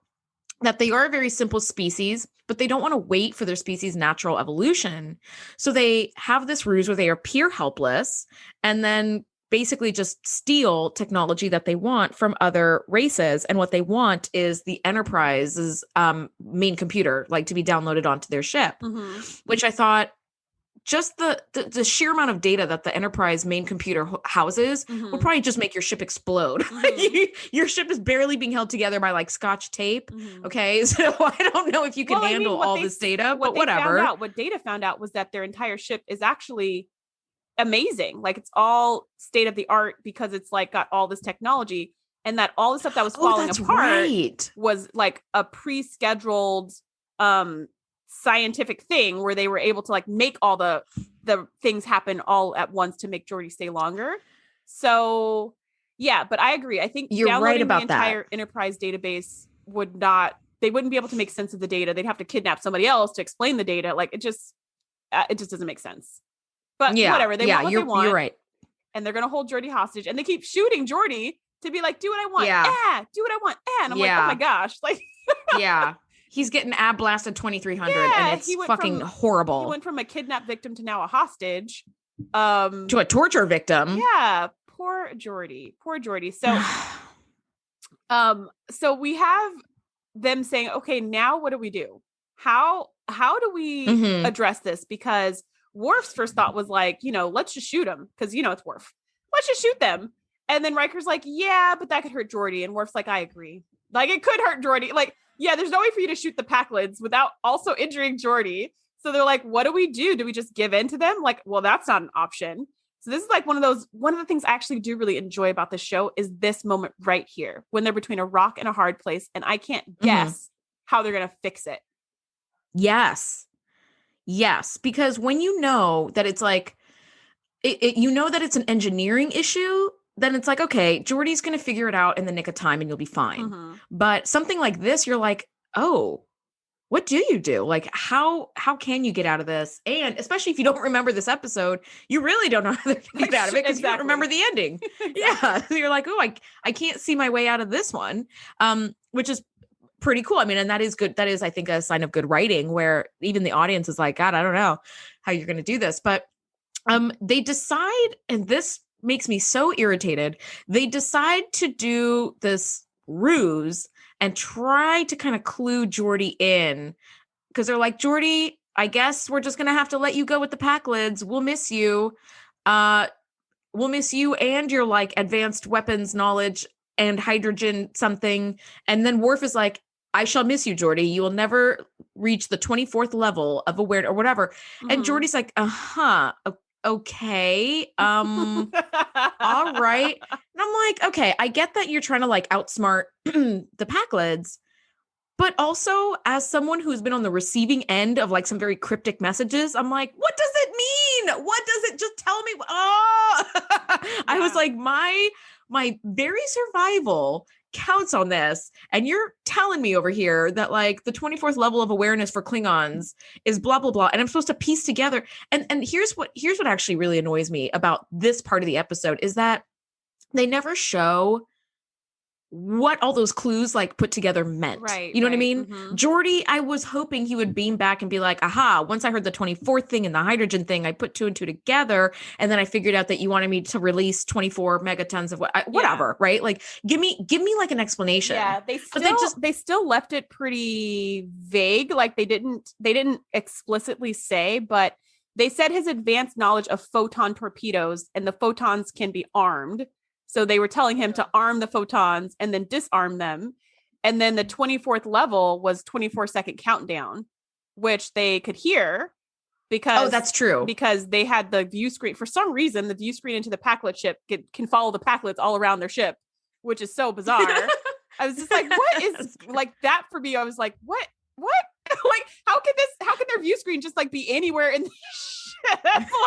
that they are a very simple species, but they don't want to wait for their species' natural evolution. So they have this ruse where they appear helpless and then basically just steal technology that they want from other races. And what they want is the Enterprise's main computer, like to be downloaded onto their ship, which I thought just the sheer amount of data that the Enterprise main computer houses will probably just make your ship explode. Your ship is barely being held together by like Scotch tape. Okay. So I don't know if you can handle all this data, but whatever. What Data found out was that their entire ship is actually amazing. Like it's all state of the art because it's like got all this technology, and that all the stuff that was falling apart was like a pre-scheduled, scientific thing where they were able to like make all the things happen all at once to make Geordi stay longer. So yeah, but I agree. I think you're right about the entire Enterprise database they wouldn't be able to make sense of the data. They'd have to kidnap somebody else to explain the data. Like it just doesn't make sense. But whatever. They want what they want. You're right. And they're going to hold Geordi hostage, and they keep shooting Geordi to be like, do what I want. Do what I want. And I'm like, oh my gosh. Like, yeah. He's getting ab blasted 2300 and it's fucking horrible. He went from a kidnapped victim to now a hostage. To a torture victim. Yeah. Poor Geordi. So, so we have them saying, okay, now what do we do? How do we address this? Because Worf's first thought was like, let's just shoot him. Cause it's Worf. Let's just shoot them. And then Riker's like, yeah, but that could hurt Geordi. And Worf's like, I agree. Like it could hurt Geordi. Like, yeah, there's no way for you to shoot the Packlets without also injuring Geordi. So they're like, what do we do? Do we just give in to them? Like, well, that's not an option. So this is like one of the things I actually do really enjoy about the show is this moment right here when they're between a rock and a hard place. And I can't guess how they're going to fix it. Yes. Because when you know that it's like, that it's an engineering issue, then it's like, okay, Geordi's going to figure it out in the nick of time and you'll be fine. But something like this, you're like, oh, what do you do? Like, how can you get out of this? And especially if you don't remember this episode, you really don't know how they're going to get out of it because you don't remember the ending. Yeah. So you're like, oh, I can't see my way out of this one, which is pretty cool. I mean, and that is good. That is, I think, a sign of good writing where even the audience is like, God, I don't know how you're going to do this. But they decide, and this makes me so irritated. They decide to do this ruse and try to kind of clue Geordi in, because they're like, Geordi, I guess we're just going to have to let you go with the Packlids. We'll miss you. We'll miss you and your like advanced weapons knowledge and hydrogen something. And then Worf is like, I shall miss you, Geordi. You will never reach the 24th level of awareness or whatever. Mm-hmm. And Geordi's like, okay. All right. And I'm like, okay, I get that you're trying to like outsmart the Packlids, but also as someone who's been on the receiving end of like some very cryptic messages, I'm like, what does it mean? What does it just tell me? Oh, yeah. I was like, my very survival counts on this. And you're telling me over here that like the 24th level of awareness for Klingons is blah, blah, blah. And I'm supposed to piece together. And here's what actually really annoys me about this part of the episode is that they never show what all those clues like put together meant. Right. You know what I mean? Mm-hmm. Geordi, I was hoping he would beam back and be like, aha, once I heard the 24th thing and the hydrogen thing, I put 2 and 2 together. And then I figured out that you wanted me to release 24 megatons of whatever, right? Like give me like an explanation. Yeah. They still left it pretty vague. Like they didn't explicitly say, but they said his advanced knowledge of photon torpedoes and the photons can be armed. So they were telling him to arm the photons and then disarm them. And then the 24th level was 24-second countdown, which they could hear because... Oh, that's true. Because they had the view screen. For some reason, the view screen into the Packlet ship can follow the Packlets all around their ship, which is so bizarre. I was just like, what is... Like that for me, I was like, what? Like, how can their view screen just like be anywhere in the ship?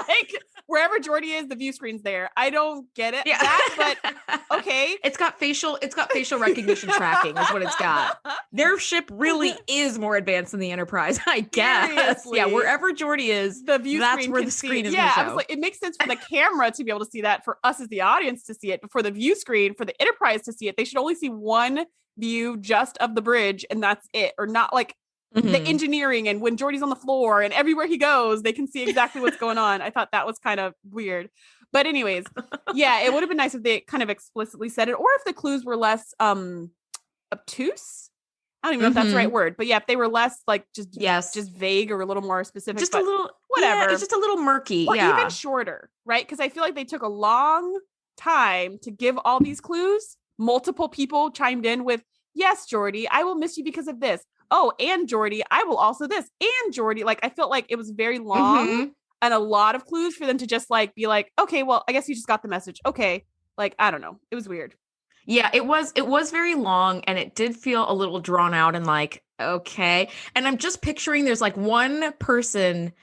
Like wherever Geordi is, the view screen's there. I don't get it. Yeah. But okay. It's got facial recognition tracking is what it's got. Their ship really is more advanced than the Enterprise, I guess. Seriously. Yeah, wherever Geordi is, the view that's where the screen is. Yeah, I was like, it makes sense for the camera to be able to see that, for us as the audience to see it, but for the view screen, for the Enterprise to see it, they should only see one view just of the bridge, and that's it. Or not like the engineering, and when Geordi's on the floor and everywhere he goes, they can see exactly what's going on. I thought that was kind of weird. But anyways, yeah, it would have been nice if they kind of explicitly said it, or if the clues were less obtuse. I don't even know if that's the right word, but yeah, if they were less like just vague or a little more specific, just a little whatever. Yeah, it's just a little murky, or even shorter, right? Because I feel like they took a long time to give all these clues. Multiple people chimed in with, "Yes, Geordi, I will miss you because of this. Oh, and Geordi, I will also this. And Geordi," like I felt like it was very long and a lot of clues for them to just like be like, okay, well, I guess you just got the message. Okay. Like, I don't know. It was weird. Yeah, it was very long, and it did feel a little drawn out and like, okay. And I'm just picturing there's like one person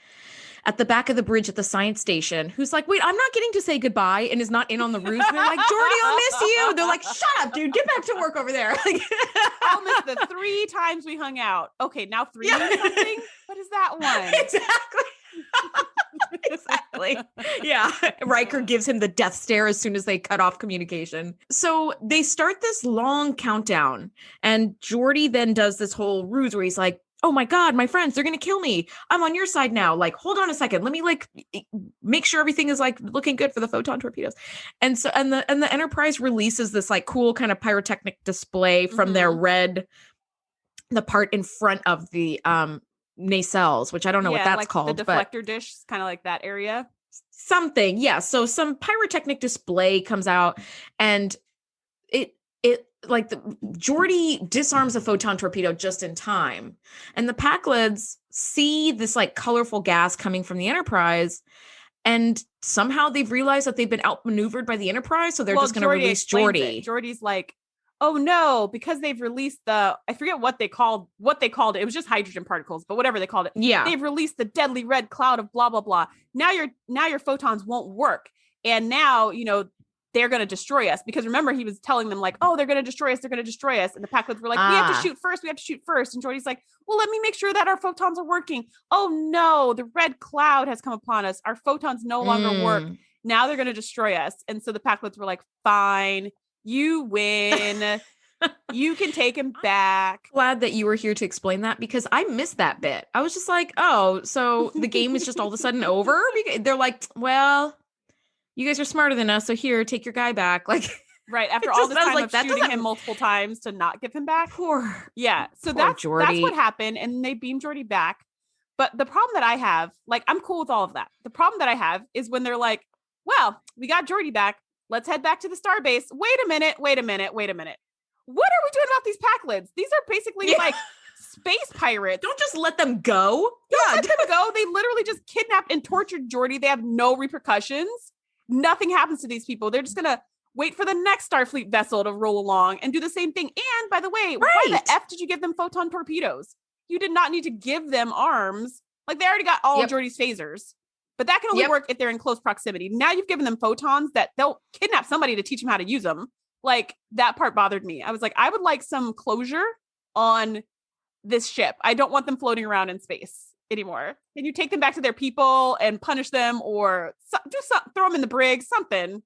at the back of the bridge at the science station who's like, wait, I'm not getting to say goodbye, and is not in on the ruse. And they're like, Geordi, I'll miss you. They're like, shut up, dude. Get back to work over there. Like, I'll miss the 3 times we hung out. Okay, now 3 something? What is that one? Exactly. Exactly. Yeah. Riker gives him the death stare as soon as they cut off communication. So they start this long countdown, and Geordi then does this whole ruse where he's like, oh my God, my friends, they're going to kill me. I'm on your side now. Like, hold on a second. Let me like make sure everything is like looking good for the photon torpedoes. And so, and the Enterprise releases this like cool kind of pyrotechnic display from their the part in front of the, nacelles, which I don't know what that's like called. The deflector dish, kind of like that area. Something. Yeah. So some pyrotechnic display comes out, and it like the Geordi disarms a photon torpedo just in time. And the Packlids see this like colorful gas coming from the Enterprise, and somehow they've realized that they've been outmaneuvered by the Enterprise. So they're just going to release Geordi. Geordi's like, oh no, because they've released I forget what they called it. It was just hydrogen particles, but whatever they called it. Yeah. They've released the deadly red cloud of blah, blah, blah. Now your photons won't work. And now, they're going to destroy us, because remember, he was telling them like, oh, they're going to destroy us. They're going to destroy us. And the Packlids were like, we have to shoot first. We have to shoot first. And Geordi's like, well, let me make sure that our photons are working. Oh no, the red cloud has come upon us. Our photons no longer work. Now they're going to destroy us. And so the Packlids were like, fine, you win. You can take him back. Glad that you were here to explain that, because I missed that bit. I was just like, oh, so the game is just all of a sudden over? They're like, well, you guys are smarter than us. So here, take your guy back. Like, right. After it all just- this I was time like, of that shooting doesn't- him multiple times to not give him back. poor. Yeah. So Poor that's Geordi. what happened. And they beam Geordi back. But the problem that I have, like, I'm cool with all of that. The problem that I have is when they're like, well, we got Geordi back. Let's head back to the starbase. Wait a minute. What are we doing about these pack lids? These are basically like space pirates. Don't just let them go. Don't let them go. They literally just kidnapped and tortured Geordi. They have no repercussions. Nothing happens to these people. They're just going to wait for the next Starfleet vessel to roll along and do the same thing. And by the way, why the F did you give them photon torpedoes? You did not need to give them arms. Like, they already got all of Geordi's phasers. But that can only work if they're in close proximity. Now you've given them photons that they'll kidnap somebody to teach them how to use them. Like, that part bothered me. I was like, I would like some closure on this ship. I don't want them floating around in space anymore. Can you take them back to their people and punish them, or throw them in the brig, something?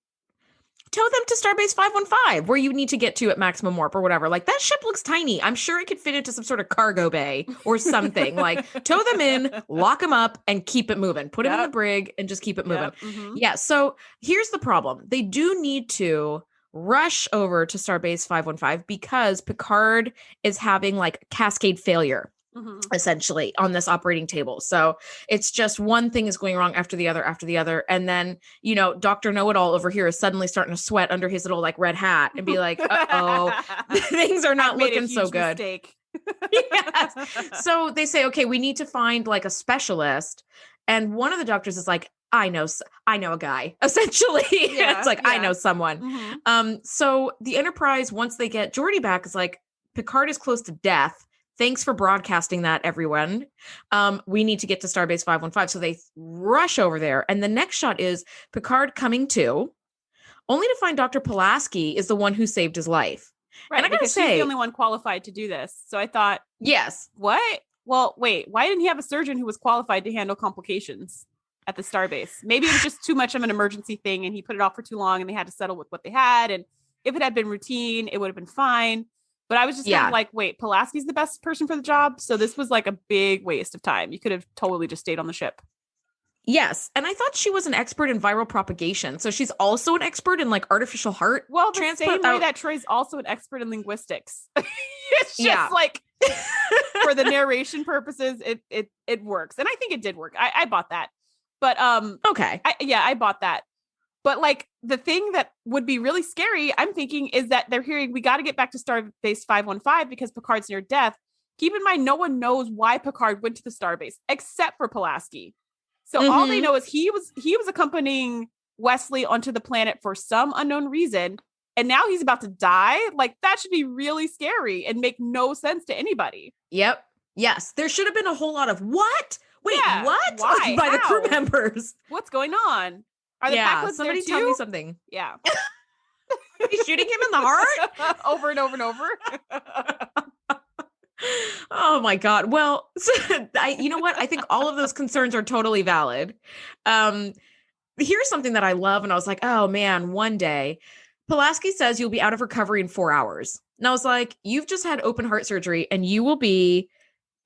Tow them to Starbase 515, where you need to get to at maximum warp or whatever. Like, that ship looks tiny. I'm sure it could fit into some sort of cargo bay or something. Like, tow them in, lock them up, and keep it moving. Put them in the brig and just keep it moving. Yeah. So here's the problem. They do need to rush over to Starbase 515 because Picard is having like cascade failure. Essentially on this operating table. So it's just one thing is going wrong after the other. And then, you know, Dr. Know-It-All over here is suddenly starting to sweat under his little like red hat and be like, uh-oh, things are not looking so good. Yes. So they say, okay, we need to find like a specialist. And one of the doctors is like, I know a guy, essentially. It's like, I know someone. So the Enterprise, once they get Geordi back, is like, Picard is close to death. Thanks for broadcasting that, everyone. We need to get to Starbase 515. So they rush over there. And the next shot is Picard coming to, only to find Dr. Pulaski is the one who saved his life. Right. And I gotta say, she's the only one qualified to do this. So I thought, yes. What? Well, wait, why didn't he have a surgeon who was qualified to handle complications at the Starbase? Maybe it was just too much of an emergency thing and he put it off for too long and they had to settle with what they had. And if it had been routine, it would have been fine. But I was just kind of like, wait, Pulaski's the best person for the job. So this was like a big waste of time. You could have totally just stayed on the ship. Yes. And I thought she was an expert in viral propagation. So she's also an expert in like artificial heart. Well, the transport. same way that Troy's also an expert in linguistics. It's just like for the narration purposes, it works. And I think it did work. I bought that. But okay. I bought that. But like the thing that would be really scary, I'm thinking, is that they're hearing we got to get back to Starbase 515 because Picard's near death. Keep in mind, no one knows why Picard went to the Starbase except for Pulaski. So all they know is he was accompanying Wesley onto the planet for some unknown reason. And now he's about to die. Like, that should be really scary and make no sense to anybody. Yep. Yes. There should have been a whole lot of what? Wait, what? Why? By the crew members. What's going on? Are the Packlets somebody there too? tell me something. Yeah. He's shooting him in the heart? Over and over and over. Oh my God. Well, you know what? I think all of those concerns are totally valid. Here's something that I love. And I was like, oh man, one day Pulaski says you'll be out of recovery in 4 hours. And I was like, you've just had open heart surgery and you will be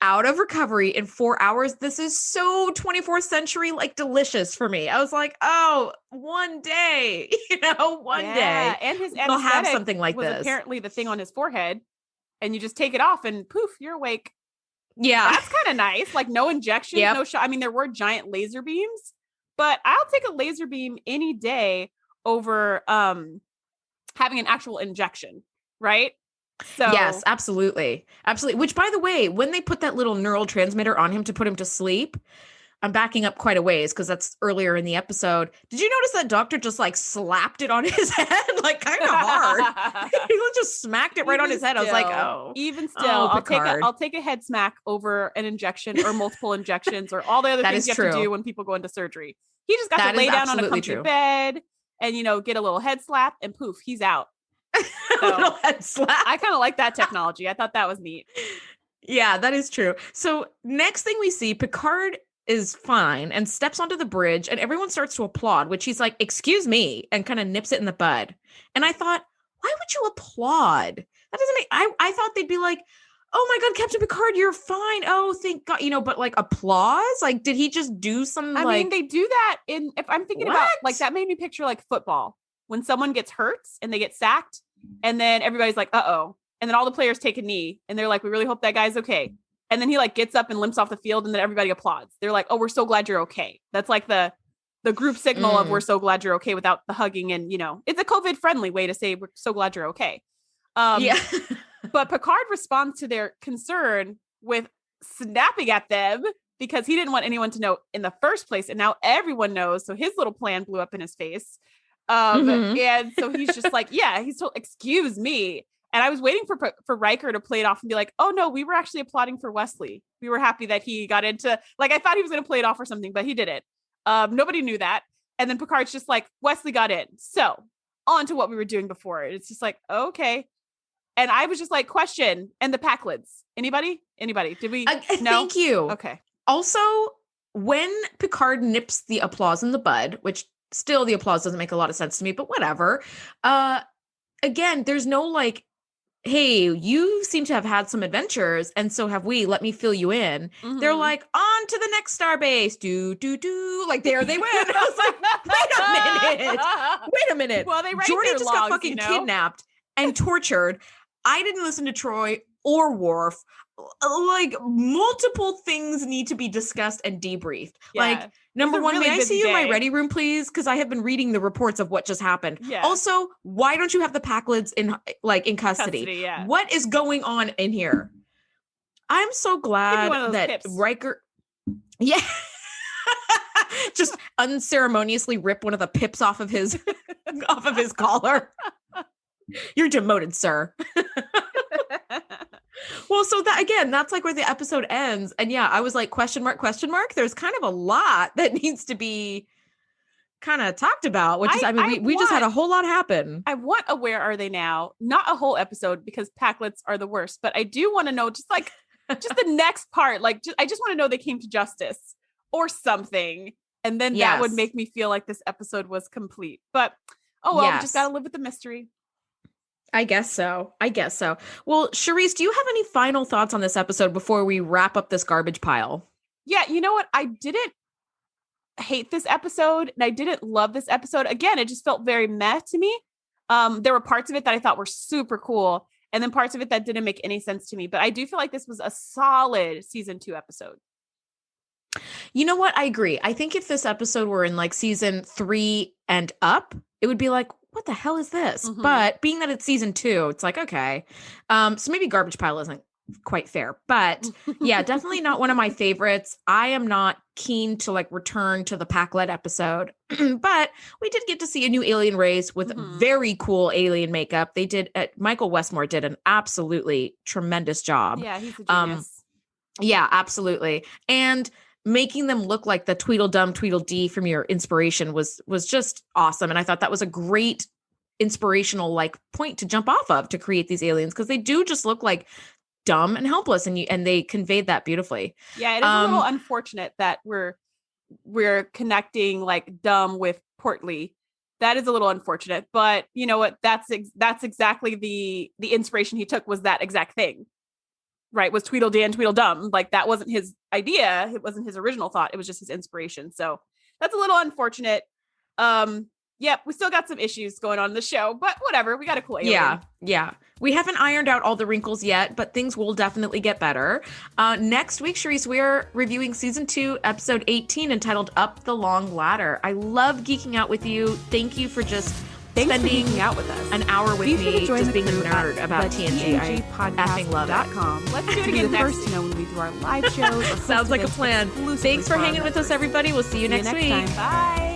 out of recovery in 4 hours. This is so 24th century, like delicious for me. I was like, oh, one day, one day. And his they'll have something like was this. Apparently the thing on his forehead, and you just take it off and poof, you're awake. Yeah. That's kind of nice. Like no injection, no shot. I mean, there were giant laser beams, but I'll take a laser beam any day over having an actual injection, right? So yes, absolutely. Absolutely. Which, by the way, when they put that little neural transmitter on him to put him to sleep, I'm backing up quite a ways because that's earlier in the episode. Did you notice that doctor just like slapped it on his head? Like kind of hard. He just smacked it right on his head. I was like, oh. Even still, I'll take a head smack over an injection or multiple injections or all the other things you have to do when people go into surgery. He just got to lay down on a comfy bed and, get a little head slap and poof, he's out. A little head slap. I kind of like that technology. I thought that was neat. Yeah, that is true. So next thing we see, Picard is fine and steps onto the bridge and everyone starts to applaud, which he's like, excuse me, and kind of nips it in the bud. And I thought, why would you applaud? That doesn't make, I thought they'd be like, oh my God, Captain Picard, you're fine. Oh, thank God. But like applause? Like, did he just do some I mean, they do that if I'm thinking about like that made me picture like football when someone gets hurt and they get sacked and then everybody's like, uh-oh. And then all the players take a knee and they're like, we really hope that guy's okay. And then he like gets up and limps off the field and then everybody applauds. They're like, oh, we're so glad you're okay. That's like the group signal of we're so glad you're okay without the hugging. And, it's a COVID friendly way to say we're so glad you're okay. But Picard responds to their concern with snapping at them because he didn't want anyone to know in the first place. And now everyone knows. So his little plan blew up in his face. And so he's just like, he's told, excuse me. And I was waiting for Riker to play it off and be like, oh no, we were actually applauding for Wesley. We were happy that he got into, like, I thought he was going to play it off or something, but he didn't. Nobody knew that. And then Picard's just like, Wesley got in. So on to what we were doing before. It's just like, okay. And I was just like, question, and the pack lids. Anybody? Did we? No? Thank you. Okay. Also, when Picard nips the applause in the bud, which still the applause doesn't make a lot of sense to me, but whatever. Again, there's no like, hey, you seem to have had some adventures, and so have we. Let me fill you in. Mm-hmm. They're like, on to the next starbase. Do. Like, there they went. I was like, wait a minute. Well, they write Geordi their just logs, got fucking kidnapped and tortured. I didn't listen to Troy or Worf. Like, multiple things need to be discussed and debriefed. Yeah. Like, number one, really may I see you in my ready room, please? Because I have been reading the reports of what just happened. Yeah. Also, why don't you have the Packlids in custody? Yeah. What is going on in here? I'm so glad that pips. Riker. Yeah. Just unceremoniously rip one of the pips off of his collar. You're demoted, sir. Well, so that again, that's like where the episode ends. And yeah, I was like, question mark. There's kind of a lot that needs to be kind of talked about, which is, we just had a whole lot happen. I want a where are they now? Not a whole episode because Packlets are the worst, but I do want to know just the next part. Like, I just want to know they came to justice or something. And then that would make me feel like this episode was complete. But, we just got to live with the mystery. I guess so. Well, Shereese, do you have any final thoughts on this episode before we wrap up this garbage pile? Yeah, you know what? I didn't hate this episode and I didn't love this episode. Again, it just felt very meh to me. There were parts of it that I thought were super cool and then parts of it that didn't make any sense to me. But I do feel like this was a solid season 2 episode. You know what? I agree. I think if this episode were in like season 3 and up, it would be like, what the hell is this? Mm-hmm. But being that it's season 2, it's like, okay. So maybe garbage pile isn't quite fair, but yeah, definitely not one of my favorites. I am not keen to like return to the Pack-led episode, but we did get to see a new alien race with very cool alien makeup. They did, Michael Westmore did an absolutely tremendous job. Yeah, he's a genius. Yeah, absolutely. And making them look like the Tweedledum Tweedledee from your inspiration was just awesome. And I thought that was a great inspirational like point to jump off of to create these aliens, because they do just look like dumb and helpless, and they conveyed that beautifully. Yeah, it is a little unfortunate that we're connecting like dumb with portly. That is a little unfortunate, but you know what? That's exactly the inspiration he took, was that exact thing. Right, was Tweedledee and Tweedledum. Like, that wasn't his idea. It wasn't his original thought. It was just his inspiration. So that's a little unfortunate. Yep, we still got some issues going on in the show, but whatever. We got a cool alien. Yeah. We haven't ironed out all the wrinkles yet, but things will definitely get better. Next week, Shereese, we're reviewing season 2, episode 18, entitled Up the Long Ladder. I love geeking out with you. Thank you for just spending out with us. An hour with me, just being a nerd about TNG. I effing love it. Let's do it again next week. To know when we do our live shows. Sounds like a plan. Thanks for hanging with us, everybody. We'll see you next week. Time. Bye.